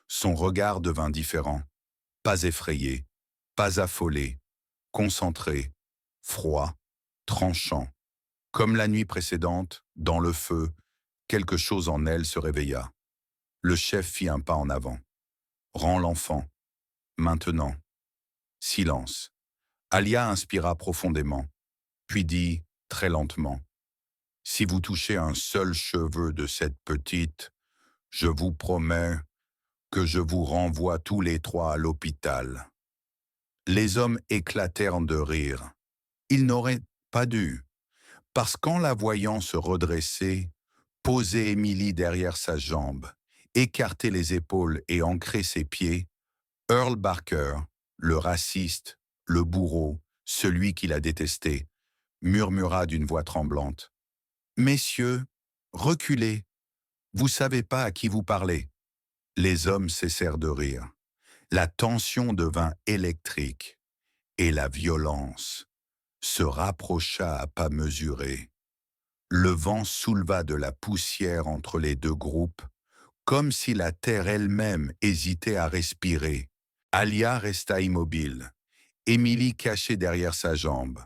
Son regard devint différent, pas effrayé, pas affolé, concentré, froid, tranchant. Comme la nuit précédente, dans le feu, quelque chose en elle se réveilla. Le chef fit un pas en avant. « Rends l'enfant. Maintenant. » Silence. Alia inspira profondément, puis dit très lentement. Si vous touchez un seul cheveu de cette petite, je vous promets que je vous renvoie tous les trois à l'hôpital. » Les hommes éclatèrent de rire. Ils n'auraient pas dû, parce qu'en la voyant se redresser, poser Émilie derrière sa jambe, écarter les épaules et ancrer ses pieds, Earl Barker, le raciste, le bourreau, celui qui la détestait, murmura d'une voix tremblante. « Messieurs, reculez, vous savez pas à qui vous parlez. » Les hommes cessèrent de rire. La tension devint électrique et la violence se rapprocha à pas mesurés. Le vent souleva de la poussière entre les deux groupes, comme si la terre elle-même hésitait à respirer. Alia resta immobile, Émilie cachée derrière sa jambe.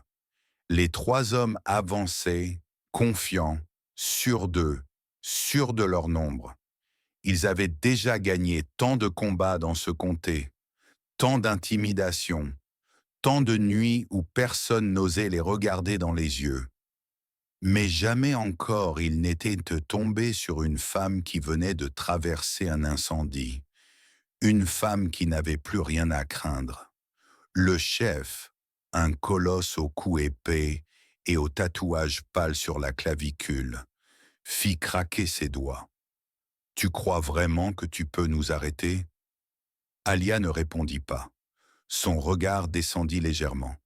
Les trois hommes avançaient, confiants, sûrs d'eux, sûrs de leur nombre. Ils avaient déjà gagné tant de combats dans ce comté, tant d'intimidations, tant de nuits où personne n'osait les regarder dans les yeux. Mais jamais encore ils n'étaient tombés sur une femme qui venait de traverser un incendie, une femme qui n'avait plus rien à craindre. Le chef, un colosse au cou épais et au tatouage pâle sur la clavicule, fit craquer ses doigts. « Tu crois vraiment que tu peux nous arrêter ?» Alia ne répondit pas. Son regard descendit légèrement,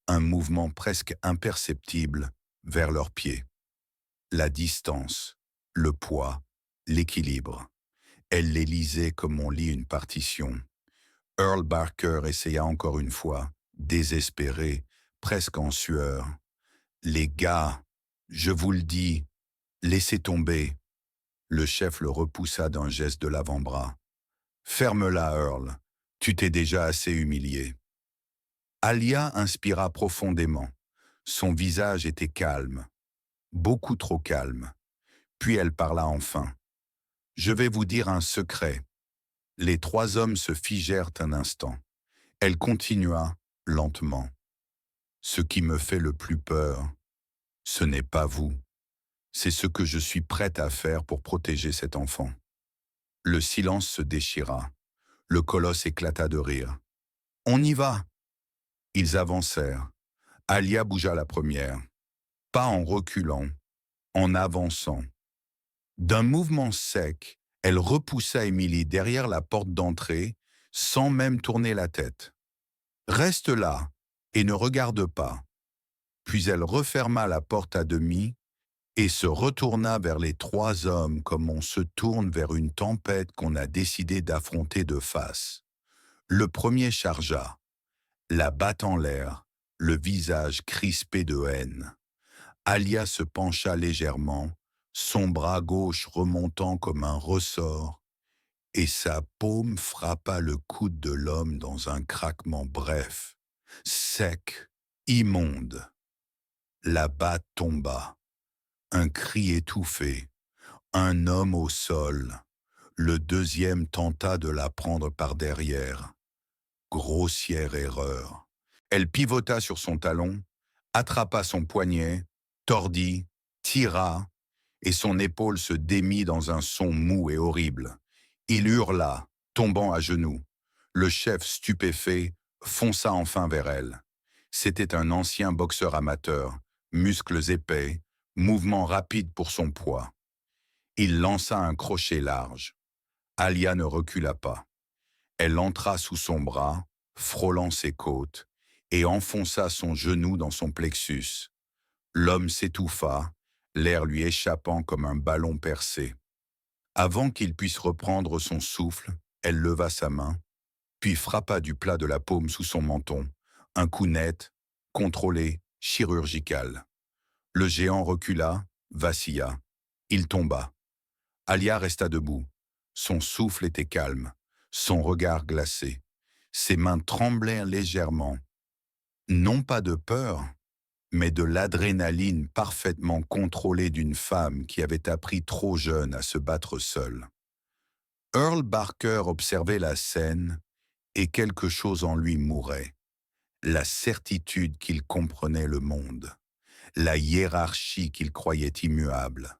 un mouvement presque imperceptible vers leurs pieds. La distance, le poids, l'équilibre. Elle les lisait comme on lit une partition. Earl Barker essaya encore une fois, désespéré, presque en sueur. « Les gars, je vous le dis, laissez tomber. » Le chef le repoussa d'un geste de l'avant-bras. « Ferme-la, Earl. Tu t'es déjà assez humilié. » Alia inspira profondément. Son visage était calme, beaucoup trop calme. Puis elle parla enfin. « Je vais vous dire un secret. » Les trois hommes se figèrent un instant. Elle continua, lentement. « Ce qui me fait le plus peur, ce n'est pas vous. C'est ce que je suis prête à faire pour protéger cet enfant. » Le silence se déchira. Le colosse éclata de rire. « On y va !» Ils avancèrent. Alia bougea la première. Pas en reculant, en avançant. D'un mouvement sec, elle repoussa Émilie derrière la porte d'entrée, sans même tourner la tête. « Reste là et ne regarde pas. » Puis elle referma la porte à demi et se retourna vers les trois hommes comme on se tourne vers une tempête qu'on a décidé d'affronter de face. Le premier chargea, la batte en l'air, le visage crispé de haine. Alia se pencha légèrement, son bras gauche remontant comme un ressort, et sa paume frappa le coude de l'homme dans un craquement bref, sec, immonde. La batte tomba. Un cri étouffé, un homme au sol. Le deuxième tenta de la prendre par derrière. Grossière erreur. Elle pivota sur son talon, attrapa son poignet, tordit, tira, et son épaule se démit dans un son mou et horrible. Il hurla, tombant à genoux. Le chef, stupéfait, fonça enfin vers elle. C'était un ancien boxeur amateur, muscles épais, mouvements rapides pour son poids. Il lança un crochet large. Alia ne recula pas. Elle entra sous son bras, frôlant ses côtes, et enfonça son genou dans son plexus. L'homme s'étouffa, l'air lui échappant comme un ballon percé. Avant qu'il puisse reprendre son souffle, elle leva sa main, puis frappa du plat de la paume sous son menton, un coup net, contrôlé, chirurgical. Le géant recula, vacilla. Il tomba. Alia resta debout. Son souffle était calme, son regard glacé. Ses mains tremblèrent légèrement. Non pas de peur, mais de l'adrénaline parfaitement contrôlée d'une femme qui avait appris trop jeune à se battre seule. Earl Barker observait la scène et quelque chose en lui mourait. La certitude qu'il comprenait le monde. la hiérarchie qu'il croyait immuable,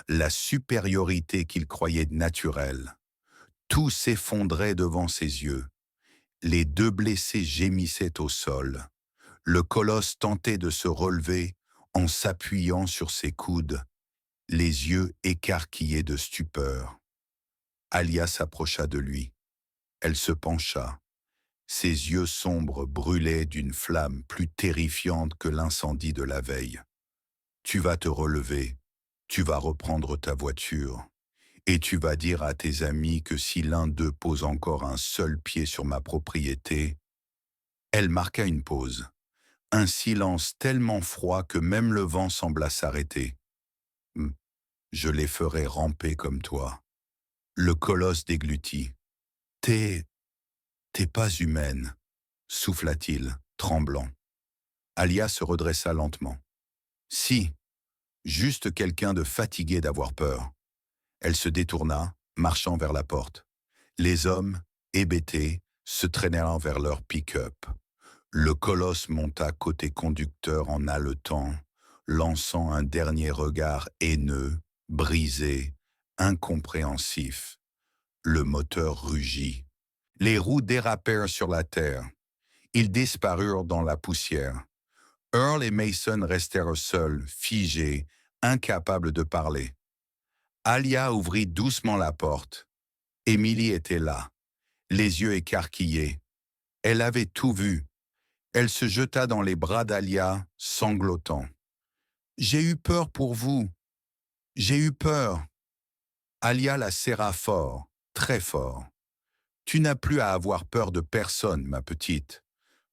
la supériorité qu'il croyait naturelle. Tout s'effondrait devant ses yeux. Les deux blessés gémissaient au sol. Le colosse tentait de se relever en s'appuyant sur ses coudes, les yeux écarquillés de stupeur. Alia s'approcha de lui. Elle se pencha. Ses yeux sombres brûlaient d'une flamme plus terrifiante que l'incendie de la veille. « Tu vas te relever, tu vas reprendre ta voiture, et tu vas dire à tes amis que si l'un d'eux pose encore un seul pied sur ma propriété… » Elle marqua une pause, un silence tellement froid que même le vent sembla s'arrêter. « Je les ferai ramper comme toi. » Le colosse déglutit. « T'es pas humaine, » souffla-t-il, tremblant. Alia se redressa lentement. « Si, juste quelqu'un de fatigué d'avoir peur. » Elle se détourna, marchant vers la porte. Les hommes, hébétés, se traînèrent vers leur pick-up. Le colosse monta côté conducteur en haletant, lançant un dernier regard haineux, brisé, incompréhensif. Le moteur rugit. Les roues dérapèrent sur la terre. Ils disparurent dans la poussière. Earl et Mason restèrent seuls, figés, incapables de parler. Alia ouvrit doucement la porte. Emily était là, les yeux écarquillés. Elle avait tout vu. Elle se jeta dans les bras d'Alia, sanglotant. « J'ai eu peur pour vous. J'ai eu peur. » Alia la serra fort, très fort. « Tu n'as plus à avoir peur de personne, ma petite.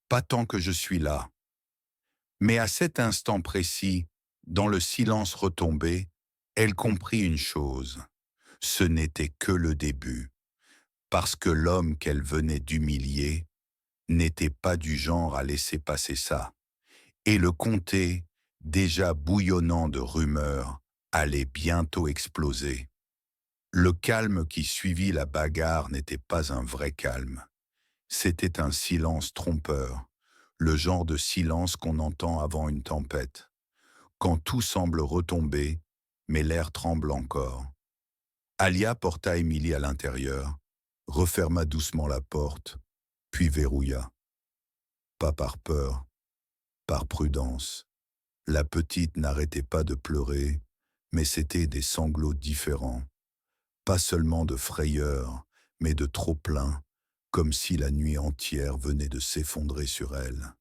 Pas tant que je suis là. » Mais à cet instant précis, dans le silence retombé, elle comprit une chose. Ce n'était que le début. Parce que l'homme qu'elle venait d'humilier n'était pas du genre à laisser passer ça. Et le comté, déjà bouillonnant de rumeurs, allait bientôt exploser. Le calme qui suivit la bagarre n'était pas un vrai calme. C'était un silence trompeur, le genre de silence qu'on entend avant une tempête, quand tout semble retomber, mais l'air tremble encore. Alia porta Emily à l'intérieur, referma doucement la porte, puis verrouilla. Pas par peur, par prudence. La petite n'arrêtait pas de pleurer, mais c'étaient des sanglots différents. Pas seulement de frayeur, mais de trop-plein, comme si la nuit entière venait de s'effondrer sur elle.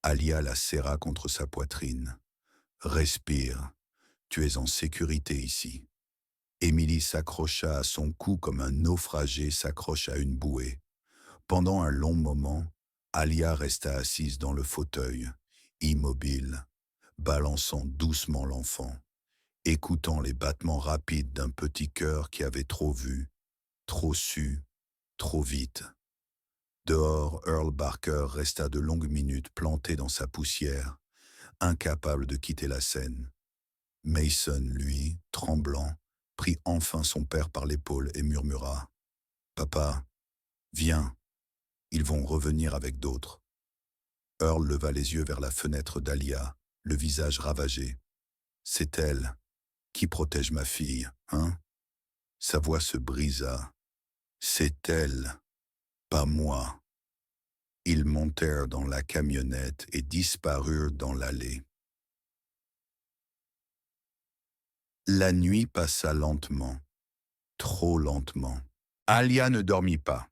Alia la serra contre sa poitrine. « Respire, tu es en sécurité ici. » Émilie s'accrocha à son cou comme un naufragé s'accroche à une bouée. Pendant un long moment, Alia resta assise dans le fauteuil, immobile, balançant doucement l'enfant, écoutant les battements rapides d'un petit cœur qui avait trop vu, trop su, trop vite. Dehors, Earl Barker resta de longues minutes planté dans sa poussière, incapable de quitter la scène. Mason, lui, tremblant, prit enfin son père par l'épaule et murmura « Papa, viens, ils vont revenir avec d'autres. » Earl leva les yeux vers la fenêtre d'Alia, le visage ravagé. « C'est elle qui protège ma fille, hein ?» Sa voix se brisa. « C'est elle, pas moi. » Ils montèrent dans la camionnette et disparurent dans l'allée. La nuit passa lentement, trop lentement. Alia ne dormit pas.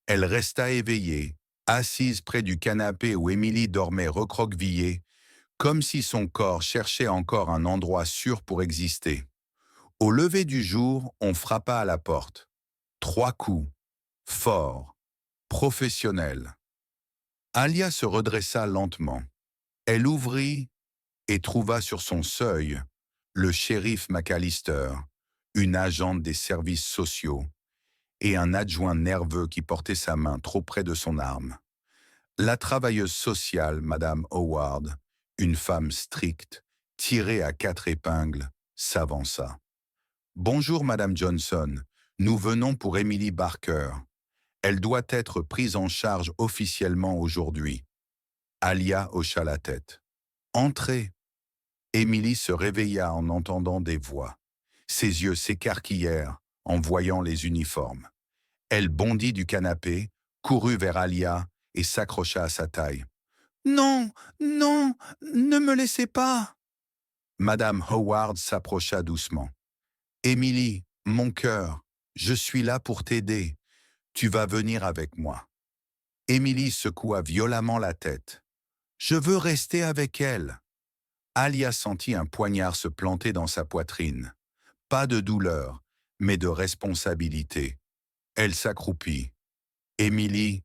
Elle resta éveillée, assise près du canapé où Emily dormait recroquevillée, comme si son corps cherchait encore un endroit sûr pour exister. Au lever du jour, on frappa à la porte. 3 coups, forts, professionnels. Alia se redressa lentement. Elle ouvrit et trouva sur son seuil le shérif McAllister, une agente des services sociaux, et un adjoint nerveux qui portait sa main trop près de son arme. La travailleuse sociale, Madame Howard, une femme stricte, tirée à 4 épingles, s'avança. « Bonjour, Madame Johnson. Nous venons pour Emily Barker. Elle doit être prise en charge officiellement aujourd'hui. » Alia hocha la tête. « Entrez. » Émilie se réveilla en entendant des voix. Ses yeux s'écarquillèrent en voyant les uniformes. Elle bondit du canapé, courut vers Alia et s'accrocha à sa taille. Non, non, ne me laissez pas. Madame Howard s'approcha doucement. Émilie, mon cœur, je suis là pour t'aider. Tu vas venir avec moi. Émilie secoua violemment la tête. Je veux rester avec elle. Alia sentit un poignard se planter dans sa poitrine. Pas de douleur, mais de responsabilité. Elle s'accroupit. Émilie,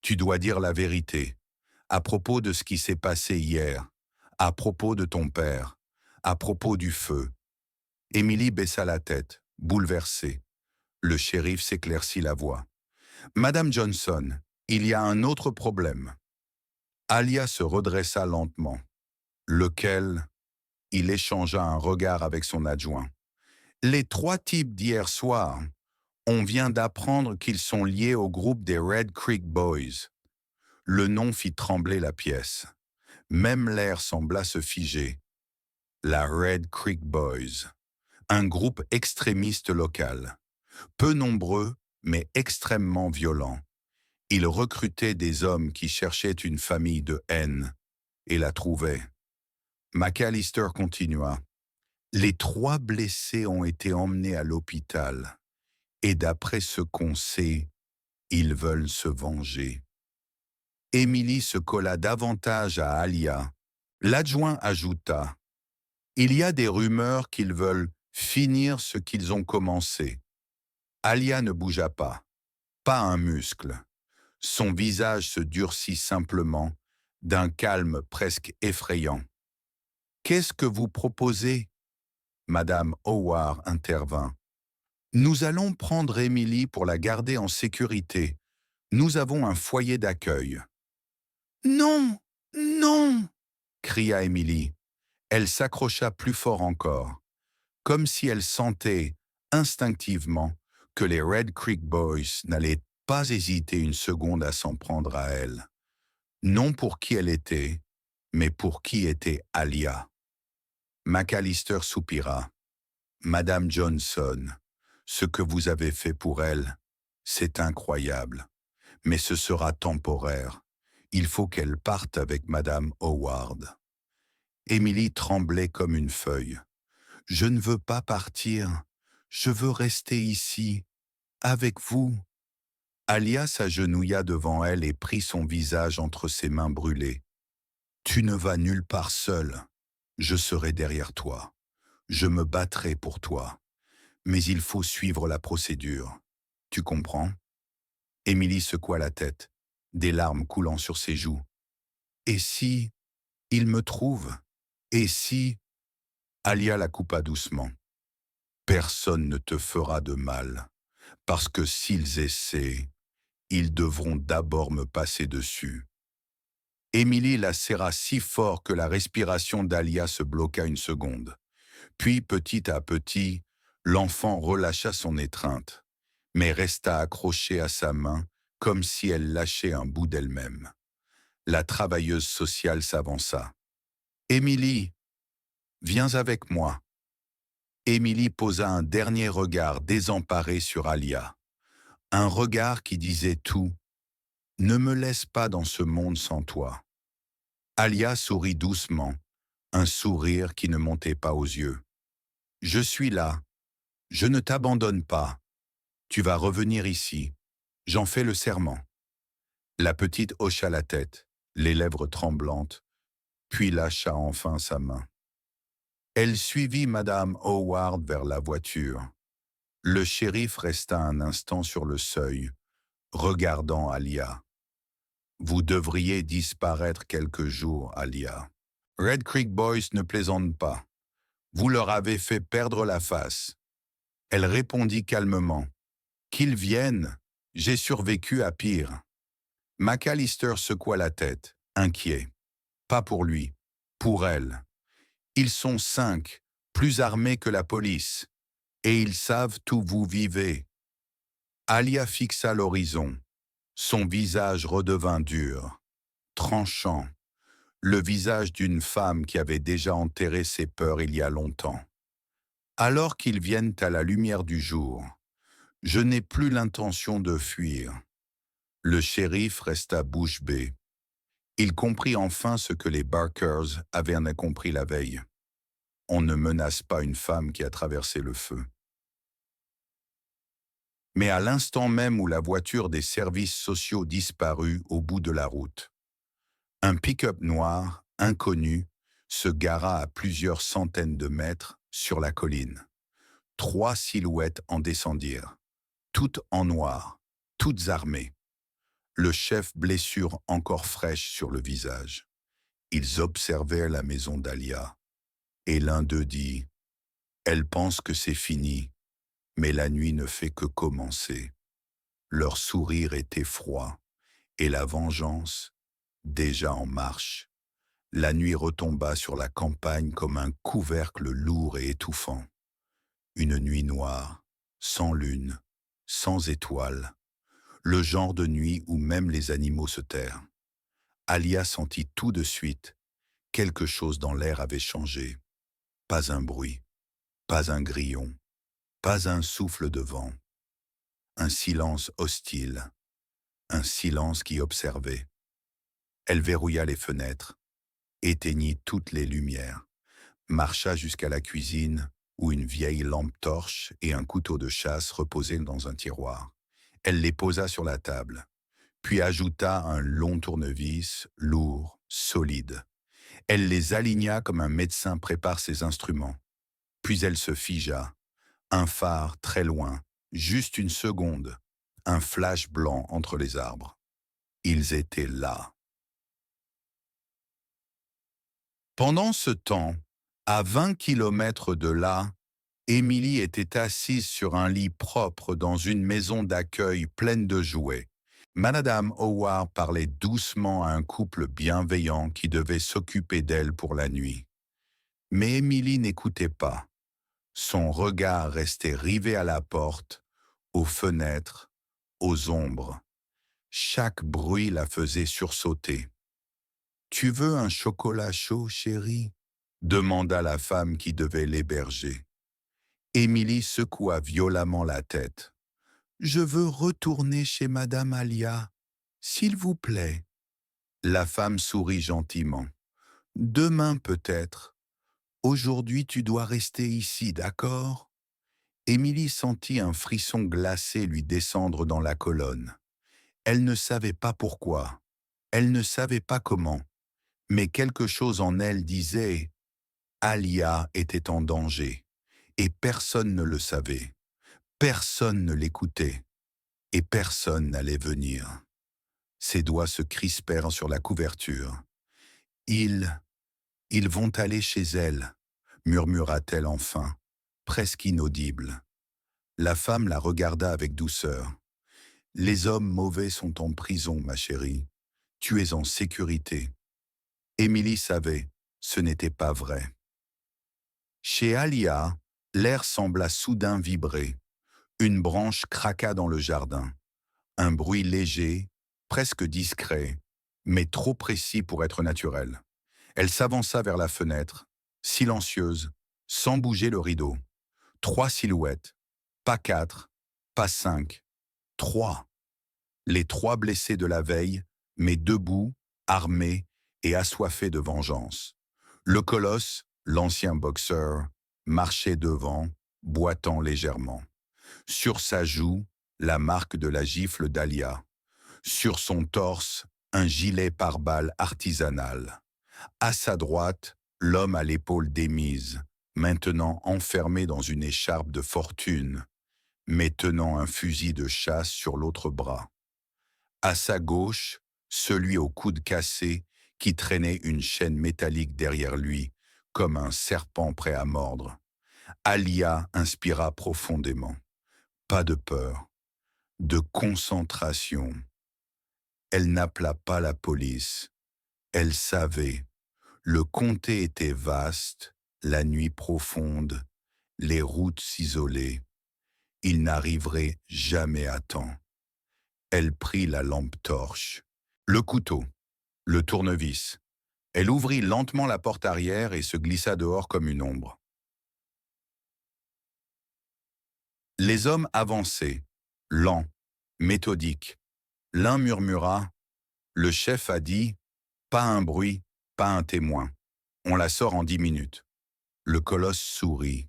tu dois dire la vérité. À propos de ce qui s'est passé hier. À propos de ton père. À propos du feu. Émilie baissa la tête, bouleversée. Le shérif s'éclaircit la voix. Madame Johnson, il y a un autre problème. Alia se redressa lentement. Lequel? Il échangea un regard avec son adjoint. Les 3 types d'hier soir, on vient d'apprendre qu'ils sont liés au groupe des Red Creek Boys. Le nom fit trembler la pièce. Même l'air sembla se figer. La Red Creek Boys, un groupe extrémiste local. Peu nombreux, mais extrêmement violent. Ils recrutaient des hommes qui cherchaient une famille de haine et la trouvaient. McAllister continua. Les 3 blessés ont été emmenés à l'hôpital et d'après ce qu'on sait, ils veulent se venger. Émilie se colla davantage à Alia. L'adjoint ajouta. Il y a des rumeurs qu'ils veulent finir ce qu'ils ont commencé. Alia ne bougea pas. Pas un muscle. Son visage se durcit simplement, d'un calme presque effrayant. « Qu'est-ce que vous proposez ?» Madame Howard intervint. « Nous allons prendre Émilie pour la garder en sécurité. Nous avons un foyer d'accueil. »« Non, non !» cria Émilie. Elle s'accrocha plus fort encore, comme si elle sentait, instinctivement, que les Red Creek Boys n'allaient pas hésiter une seconde à s'en prendre à elle. Non pour qui elle était, mais pour qui était Alia. McAllister soupira. « Madame Johnson, ce que vous avez fait pour elle, c'est incroyable. Mais ce sera temporaire. Il faut qu'elle parte avec Madame Howard. » Émilie tremblait comme une feuille. « Je ne veux pas partir. Je veux rester ici, avec vous. » Alia s'agenouilla devant elle et prit son visage entre ses mains brûlées. « Tu ne vas nulle part seule. Je serai derrière toi. Je me battrai pour toi. Mais il faut suivre la procédure. Tu comprends ?» Émilie secoua la tête, des larmes coulant sur ses joues. « Et si il me trouve? Et si… » Alia la coupa doucement. « Personne ne te fera de mal, parce que s'ils essaient, ils devront d'abord me passer dessus. » Émilie la serra si fort que la respiration d'Alia se bloqua une seconde. Puis, petit à petit, l'enfant relâcha son étreinte, mais resta accrochée à sa main comme si elle lâchait un bout d'elle-même. La travailleuse sociale s'avança. « Émilie, viens avec moi. » Émilie posa un dernier regard désemparé sur Alia. Un regard qui disait tout. « Ne me laisse pas dans ce monde sans toi. » Alia sourit doucement, un sourire qui ne montait pas aux yeux. « Je suis là. Je ne t'abandonne pas. Tu vas revenir ici. J'en fais le serment. » La petite hocha la tête, les lèvres tremblantes, puis lâcha enfin sa main. Elle suivit Madame Howard vers la voiture. Le shérif resta un instant sur le seuil, regardant Alia. « Vous devriez disparaître quelques jours, Alia. Red Creek Boys ne plaisantent pas. Vous leur avez fait perdre la face. » Elle répondit calmement. « Qu'ils viennent, j'ai survécu à pire. » McAllister secoua la tête, inquiet. Pas pour lui, pour elle. Ils sont 5, plus armés que la police, et ils savent où vous vivez. Alia fixa l'horizon. Son visage redevint dur, tranchant. le visage d'une femme qui avait déjà enterré ses peurs il y a longtemps. Alors qu'ils viennent à la lumière du jour, je n'ai plus l'intention de fuir. Le shérif resta bouche bée. Il comprit enfin ce que les Barkers avaient compris la veille. On ne menace pas une femme qui a traversé le feu. Mais à l'instant même où la voiture des services sociaux disparut au bout de la route, un pick-up noir, inconnu, se gara à plusieurs centaines de mètres sur la colline. 3 silhouettes en descendirent, toutes en noir, toutes armées. Le chef blessure encore fraîche sur le visage. Ils observaient la maison d'Alia, et l'un d'eux dit « Elle pense que c'est fini, mais la nuit ne fait que commencer. » Leur sourire était froid, et la vengeance, déjà en marche. La nuit retomba sur la campagne comme un couvercle lourd et étouffant. Une nuit noire, sans lune, sans étoiles, le genre de nuit où même les animaux se tairent. Alia sentit tout de suite, quelque chose dans l'air avait changé. Pas un bruit, pas un grillon, pas un souffle de vent. Un silence hostile, un silence qui observait. Elle verrouilla les fenêtres, éteignit toutes les lumières, marcha jusqu'à la cuisine où une vieille lampe torche et un couteau de chasse reposaient dans un tiroir. Elle les posa sur la table, puis ajouta un long tournevis, lourd, solide. Elle les aligna comme un médecin prépare ses instruments. Puis elle se figea, un phare très loin, juste une seconde, un flash blanc entre les arbres. Ils étaient là. Pendant ce temps, à 20 kilomètres de là, Émilie était assise sur un lit propre dans une maison d'accueil pleine de jouets. Madame Howard parlait doucement à un couple bienveillant qui devait s'occuper d'elle pour la nuit. Mais Émilie n'écoutait pas. Son regard restait rivé à la porte, aux fenêtres, aux ombres. Chaque bruit la faisait sursauter. « Tu veux un chocolat chaud, chérie ?» demanda la femme qui devait l'héberger. Émilie secoua violemment la tête. « Je veux retourner chez Madame Alia, s'il vous plaît. » La femme sourit gentiment. « Demain peut-être. Aujourd'hui tu dois rester ici, d'accord ?» Émilie sentit un frisson glacé lui descendre dans la colonne. Elle ne savait pas pourquoi, elle ne savait pas comment, mais quelque chose en elle disait « Alia était en danger » et personne ne le savait, personne ne l'écoutait et personne n'allait venir. Ses doigts se crispèrent sur la couverture. « Ils vont aller chez elle » murmura-t-elle enfin, presque inaudible. La femme la regarda avec douceur. « Les hommes mauvais sont en prison, ma chérie. Tu es en sécurité. » Émilie savait, ce n'était pas vrai. Chez Alia, l'air sembla soudain vibrer. Une branche craqua dans le jardin. Un bruit léger, presque discret, mais trop précis pour être naturel. Elle s'avança vers la fenêtre, silencieuse, sans bouger le rideau. 3 silhouettes, pas 4, pas 5, 3. Les 3 blessés de la veille, mais debout, armés et assoiffés de vengeance. Le colosse, l'ancien boxeur, marchait devant, boitant légèrement. Sur sa joue, la marque de la gifle d'Alia. Sur son torse, un gilet pare-balles artisanal. À sa droite, l'homme à l'épaule démise, maintenant enfermé dans une écharpe de fortune, mais tenant un fusil de chasse sur l'autre bras. À sa gauche, celui au coude cassé qui traînait une chaîne métallique derrière lui, comme un serpent prêt à mordre. Alia inspira profondément. Pas de peur, de concentration. Elle n'appela pas la police. Elle savait. Le comté était vaste, la nuit profonde, les routes s'isolaient. Il n'arriverait jamais à temps. Elle prit la lampe torche, le couteau, le tournevis, Elle ouvrit lentement la porte arrière et se glissa dehors comme une ombre. Les hommes avançaient, lents, méthodiques. L'un murmura, le chef a dit, pas un bruit, pas un témoin. On la sort en 10 minutes. Le colosse sourit.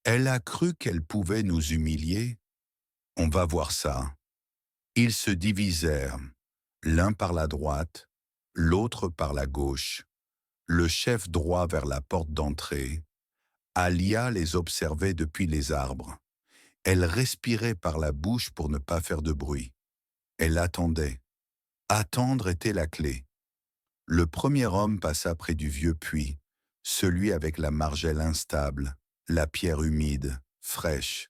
Elle a cru qu'elle pouvait nous humilier. On va voir ça. Ils se divisèrent, l'un par la droite, l'autre par la gauche. Le chef droit vers la porte d'entrée. Alia les observait depuis les arbres. Elle respirait par la bouche pour ne pas faire de bruit. Elle attendait. Attendre était la clé. Le premier homme passa près du vieux puits, celui avec la margelle instable, la pierre humide, fraîche.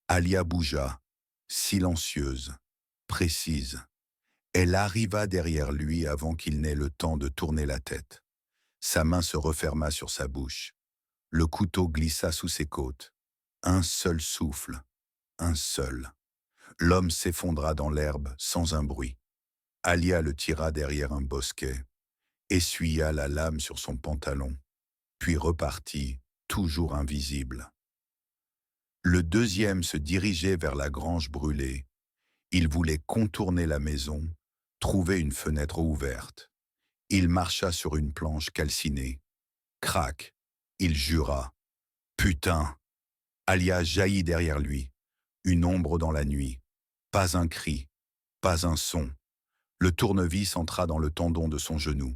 Alia bougea, silencieuse, précise. Elle arriva derrière lui avant qu'il n'ait le temps de tourner la tête. Sa main se referma sur sa bouche. Le couteau glissa sous ses côtes. Un seul souffle, un seul. L'homme s'effondra dans l'herbe sans un bruit. Alia le tira derrière un bosquet, essuya la lame sur son pantalon, puis repartit, toujours invisible. Le deuxième se dirigeait vers la grange brûlée. Il voulait contourner la maison, trouver une fenêtre ouverte. Il marcha sur une planche calcinée. Crac, il jura. Putain! Alia jaillit derrière lui. Une ombre dans la nuit. Pas un cri, pas un son. Le tournevis entra dans le tendon de son genou.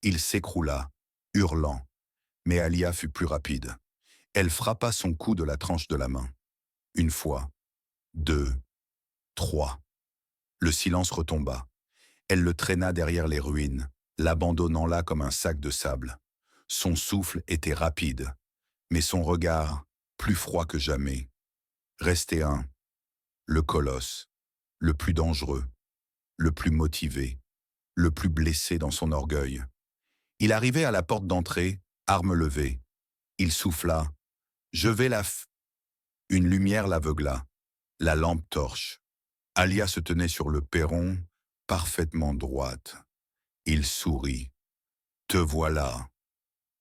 Il s'écroula, hurlant. Mais Alia fut plus rapide. Elle frappa son cou de la tranche de la main. Une fois, deux, trois. Le silence retomba. Elle le traîna derrière les ruines, l'abandonnant là comme un sac de sable. Son souffle était rapide, mais son regard, plus froid que jamais. Restait un, le colosse, le plus dangereux, le plus motivé, le plus blessé dans son orgueil. Il arrivait à la porte d'entrée, arme levée. Il souffla. « Je vais la f... » Une lumière l'aveugla. La lampe torche. Alia se tenait sur le perron, parfaitement droite. Il sourit. « Te voilà. »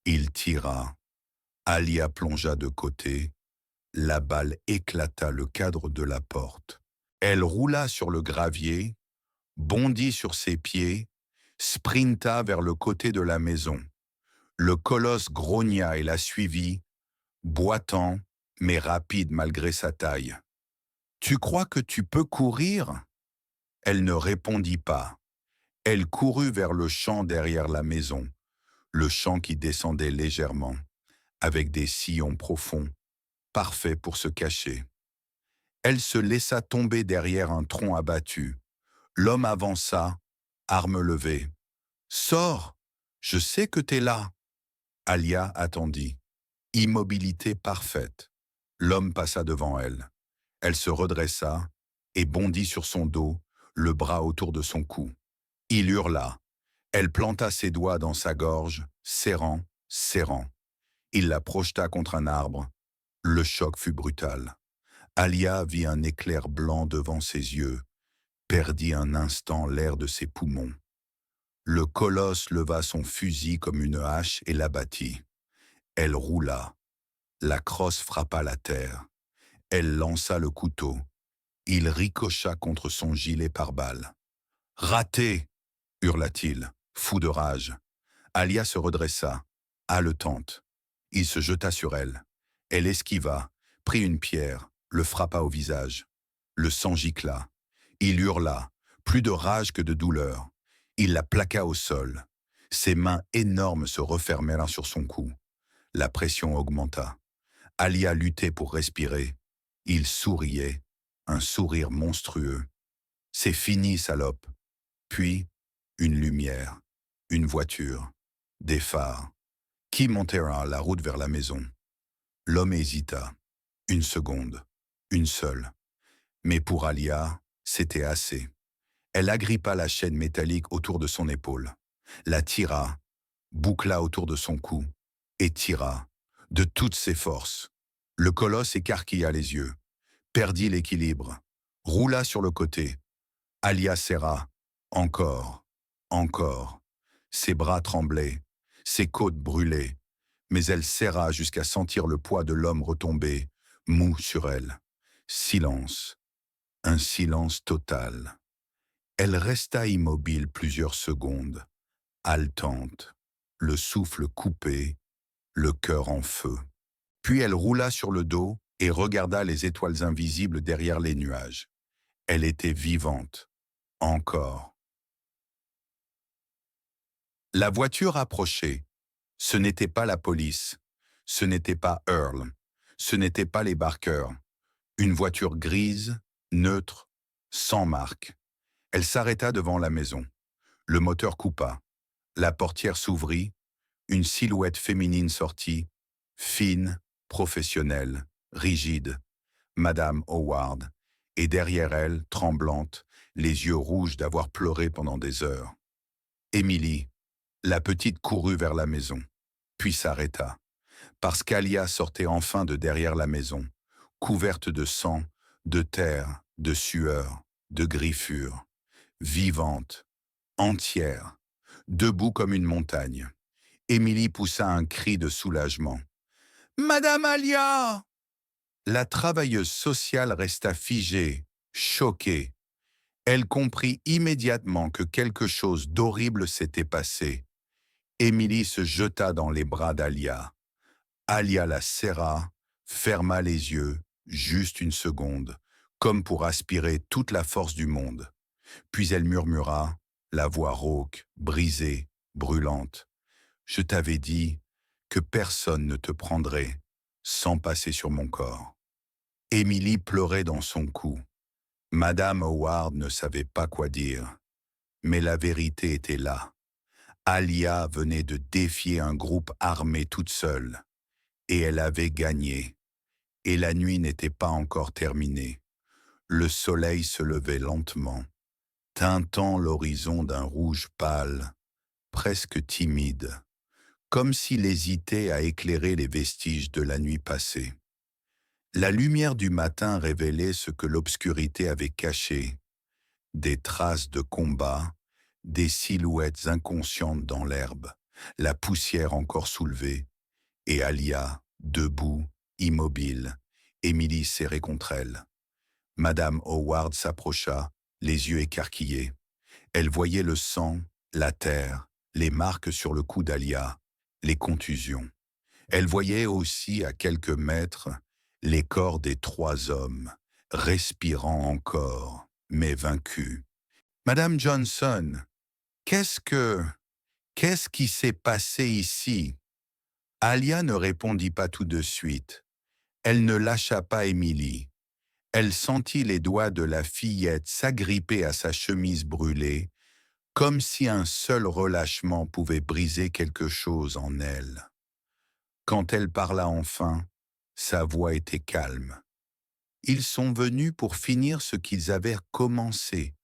Il tira. Alia plongea de côté. La balle éclata le cadre de la porte. Elle roula sur le gravier, bondit sur ses pieds, sprinta vers le côté de la maison. Le colosse grogna et la suivit, boitant, mais rapide malgré sa taille. « Tu crois que tu peux courir ?» Elle ne répondit pas. Elle courut vers le champ derrière la maison, le champ qui descendait légèrement, avec des sillons profonds, parfaits pour se cacher. Elle se laissa tomber derrière un tronc abattu. L'homme avança, arme levée. « Sors, je sais que t'es là. » Alia attendit. Immobilité parfaite. L'homme passa devant elle. Elle se redressa et bondit sur son dos, le bras autour de son cou. Il hurla. Elle planta ses doigts dans sa gorge, serrant, serrant. Il la projeta contre un arbre. Le choc fut brutal. Alia vit un éclair blanc devant ses yeux, perdit un instant l'air de ses poumons. Le colosse leva son fusil comme une hache et l'abattit. Elle roula. La crosse frappa la terre. Elle lança le couteau. Il ricocha contre son gilet pare-balles. « Raté !» hurla-t-il, fou de rage. Alia se redressa, haletante. Il se jeta sur elle. Elle esquiva, prit une pierre, le frappa au visage. Le sang gicla. Il hurla, plus de rage que de douleur. Il la plaqua au sol. Ses mains énormes se refermèrent sur son cou. La pression augmenta. Alia luttait pour respirer. Il souriait, un sourire monstrueux. « C'est fini, salope. » Puis, une lumière, une voiture, des phares. Qui montera la route vers la maison? L'homme hésita. Une seconde, une seule. Mais pour Alia, c'était assez. Elle agrippa la chaîne métallique autour de son épaule, la tira, boucla autour de son cou, et tira, de toutes ses forces. Le colosse écarquilla les yeux, perdit l'équilibre, roula sur le côté. Alia serra, encore, encore. Ses bras tremblaient, ses côtes brûlaient, mais elle serra jusqu'à sentir le poids de l'homme retomber, mou sur elle. Silence, un silence total. Elle resta immobile plusieurs secondes, haletante, le souffle coupé, le cœur en feu. Puis elle roula sur le dos et regarda les étoiles invisibles derrière les nuages. Elle était vivante, encore. La voiture approchait. Ce n'était pas la police. Ce n'était pas Earl. Ce n'était pas les Barker. Une voiture grise, neutre, sans marque. Elle s'arrêta devant la maison. Le moteur coupa. La portière s'ouvrit. Une silhouette féminine sortit, fine, professionnelle, rigide. Madame Howard, et derrière elle, tremblante, les yeux rouges d'avoir pleuré pendant des heures. Émilie, la petite courut vers la maison, puis s'arrêta, parce qu'Alia sortait enfin de derrière la maison, couverte de sang, de terre, de sueur, de griffures, vivante, entière, debout comme une montagne. Émilie poussa un cri de soulagement. « Madame Alia !» La travailleuse sociale resta figée, choquée. Elle comprit immédiatement que quelque chose d'horrible s'était passé. Émilie se jeta dans les bras d'Alia. Alia la serra, ferma les yeux, juste une seconde, comme pour aspirer toute la force du monde. Puis elle murmura, la voix rauque, brisée, brûlante. « Je t'avais dit que personne ne te prendrait sans passer sur mon corps. » Émilie pleurait dans son cou. Madame Howard ne savait pas quoi dire, mais la vérité était là. Alia venait de défier un groupe armé toute seule, et elle avait gagné. Et la nuit n'était pas encore terminée. Le soleil se levait lentement, teintant l'horizon d'un rouge pâle, presque timide, comme s'il hésitait à éclairer les vestiges de la nuit passée. La lumière du matin révélait ce que l'obscurité avait caché, des traces de combat, des silhouettes inconscientes dans l'herbe, la poussière encore soulevée, et Alia, debout, immobile, Émilie serrée contre elle. Madame Howard s'approcha, les yeux écarquillés. Elle voyait le sang, la terre, les marques sur le cou d'Alia, les contusions. Elle voyait aussi, à quelques mètres, les corps des 3 hommes, respirant encore, mais vaincus. « Madame Johnson, qu'est-ce qui s'est passé ici ?» Alia ne répondit pas tout de suite. Elle ne lâcha pas Émilie. Elle sentit les doigts de la fillette s'agripper à sa chemise brûlée, comme si un seul relâchement pouvait briser quelque chose en elle. Quand elle parla enfin, sa voix était calme. « Ils sont venus pour finir ce qu'ils avaient commencé,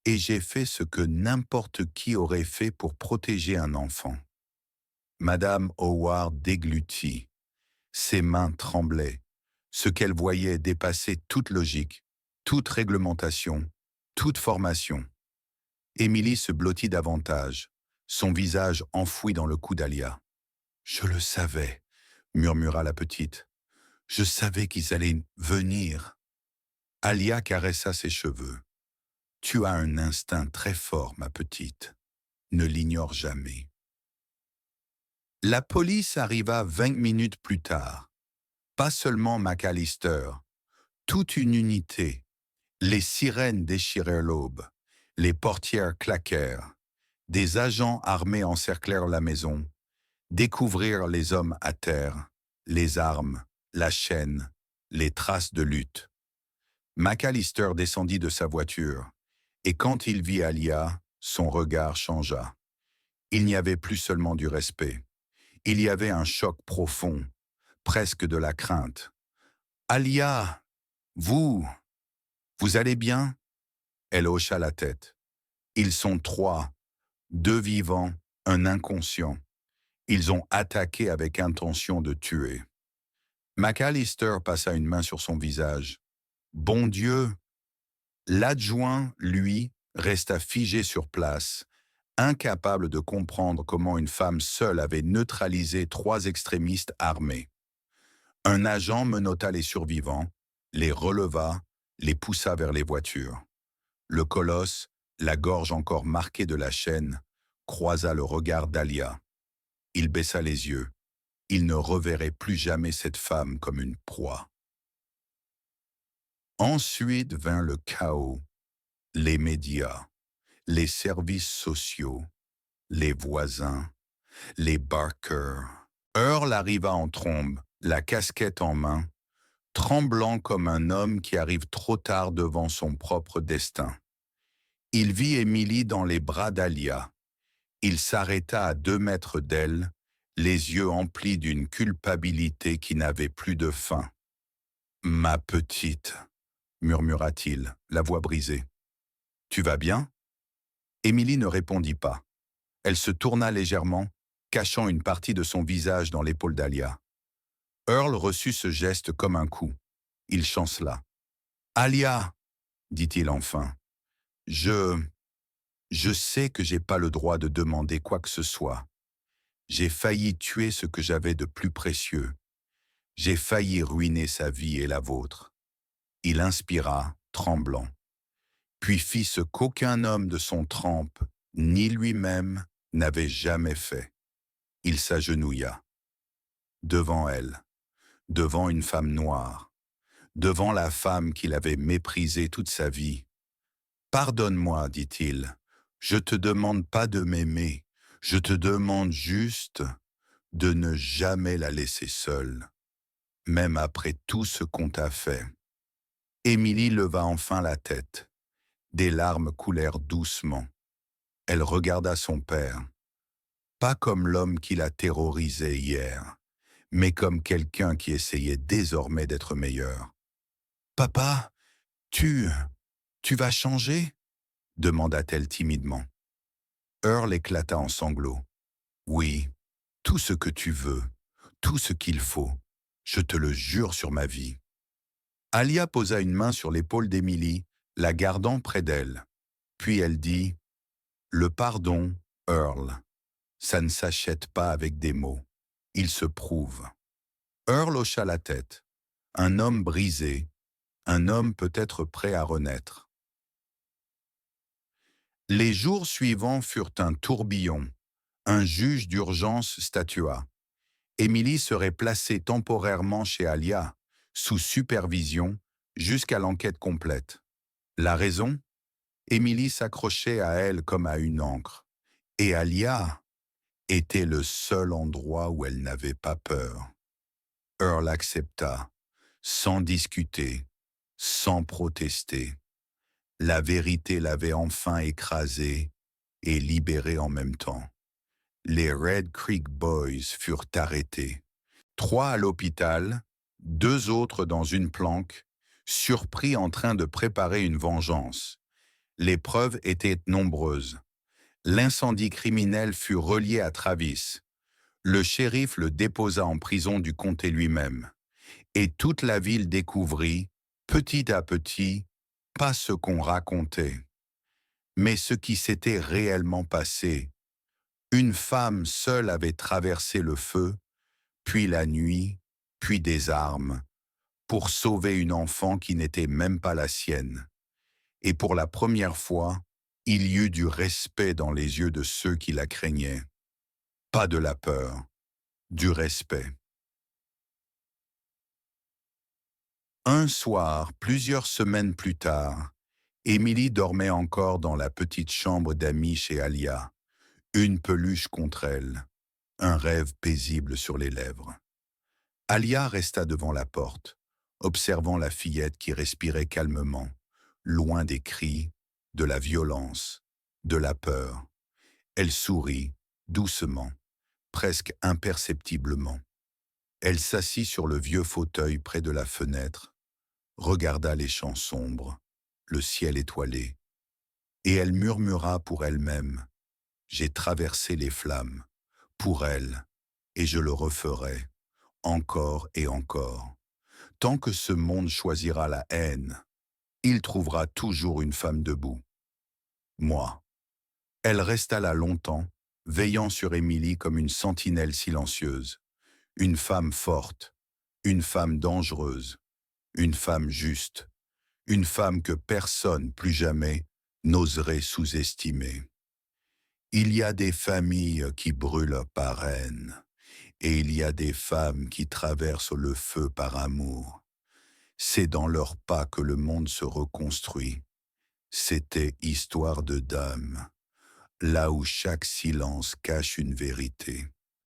et j'ai fait ce que n'importe qui aurait fait pour protéger un enfant. » Madame Howard déglutit. Ses mains tremblaient. Ce qu'elle voyait dépassait toute logique, toute réglementation, toute formation. Émilie se blottit davantage, son visage enfoui dans le cou d'Alia. « Je le savais, » murmura la petite. « Je savais qu'ils allaient venir. » Alia caressa ses cheveux. « Tu as un instinct très fort, ma petite. Ne l'ignore jamais. » La police arriva 20 minutes plus tard. Pas seulement McAllister, toute une unité. Les sirènes déchirèrent l'aube, les portières claquèrent. Des agents armés encerclèrent la maison, découvrirent les hommes à terre, les armes, la chaîne, les traces de lutte. McAllister descendit de sa voiture, et quand il vit Alia, son regard changea. Il n'y avait plus seulement du respect. Il y avait un choc profond, presque de la crainte. « Alia, vous allez bien ?» Elle hocha la tête. « Ils sont 3, 2 vivants, un inconscient. Ils ont attaqué avec intention de tuer. » McAllister passa une main sur son visage. « Bon Dieu !» L'adjoint, lui, resta figé sur place, incapable de comprendre comment une femme seule avait neutralisé 3 extrémistes armés. Un agent menotta les survivants, les releva, les poussa vers les voitures. Le colosse, la gorge encore marquée de la chaîne, croisa le regard d'Alia. Il baissa les yeux. Il ne reverrait plus jamais cette femme comme une proie. Ensuite vint le chaos, les médias, les services sociaux, les voisins, les Barker. Earl arriva en trombe, la casquette en main, tremblant comme un homme qui arrive trop tard devant son propre destin. Il vit Emily dans les bras d'Alia. Il s'arrêta à 2 mètres d'elle, les yeux emplis d'une culpabilité qui n'avait plus de fin. « Ma petite », murmura-t-il, la voix brisée. « Tu vas bien ?» Emily ne répondit pas. Elle se tourna légèrement, cachant une partie de son visage dans l'épaule d'Alia. Earl reçut ce geste comme un coup. Il chancela. « Alia !» dit-il enfin. « Je sais que j'ai pas le droit de demander quoi que ce soit. J'ai failli tuer ce que j'avais de plus précieux. J'ai failli ruiner sa vie et la vôtre. » Il inspira, tremblant, puis fit ce qu'aucun homme de son trempe, ni lui-même, n'avait jamais fait. Il s'agenouilla. Devant elle, devant une femme noire, devant la femme qu'il avait méprisée toute sa vie. « Pardonne-moi, dit-il, je te demande pas de m'aimer, je te demande juste de ne jamais la laisser seule, même après tout ce qu'on t'a fait. » Émilie leva enfin la tête. Des larmes coulèrent doucement. Elle regarda son père, pas comme l'homme qui la terrorisait hier, mais comme quelqu'un qui essayait désormais d'être meilleur. « Papa, tu vas changer ?» demanda-t-elle timidement. Earl éclata en sanglots. « Oui, tout ce que tu veux, tout ce qu'il faut, je te le jure sur ma vie. » Alia posa une main sur l'épaule d'Emily, la gardant près d'elle. Puis elle dit « Le pardon, Earl, ça ne s'achète pas avec des mots. Il se prouve. » Earl hocha la tête. Un homme brisé, un homme peut-être prêt à renaître. Les jours suivants furent un tourbillon. Un juge d'urgence statua. Emily serait placée temporairement chez Alia, sous supervision, jusqu'à l'enquête complète. La raison ? Emily s'accrochait à elle comme à une ancre. Et Alia était le seul endroit où elle n'avait pas peur. Earl accepta, sans discuter, sans protester. La vérité l'avait enfin écrasé et libéré en même temps. Les Red Creek Boys furent arrêtés. 3 à l'hôpital, 2 autres dans une planque, surpris en train de préparer une vengeance. Les preuves étaient nombreuses. L'incendie criminel fut relié à Travis. Le shérif le déposa en prison du comté lui-même. Et toute la ville découvrit, petit à petit, pas ce qu'on racontait, mais ce qui s'était réellement passé. Une femme seule avait traversé le feu, puis la nuit, puis des armes, pour sauver une enfant qui n'était même pas la sienne. Et pour la première fois, il y eut du respect dans les yeux de ceux qui la craignaient. Pas de la peur, du respect. Un soir, plusieurs semaines plus tard, Émilie dormait encore dans la petite chambre d'amis chez Alia, une peluche contre elle, un rêve paisible sur les lèvres. Alia resta devant la porte, observant la fillette qui respirait calmement, loin des cris, de la violence, de la peur. Elle sourit, doucement, presque imperceptiblement. Elle s'assit sur le vieux fauteuil près de la fenêtre, regarda les champs sombres, le ciel étoilé, et elle murmura pour elle-même « J'ai traversé les flammes, pour elle, et je le referai, encore et encore. Tant que ce monde choisira la haine, il trouvera toujours une femme debout. Moi, Elle resta là longtemps, veillant sur Émilie comme une sentinelle silencieuse. Une femme forte, une femme dangereuse, une femme juste, une femme que personne, plus jamais, n'oserait sous-estimer. Il y a des familles qui brûlent par haine, et il y a des femmes qui traversent le feu par amour. C'est dans leurs pas que le monde se reconstruit. C'était Histoire de dames, là où chaque silence cache une vérité.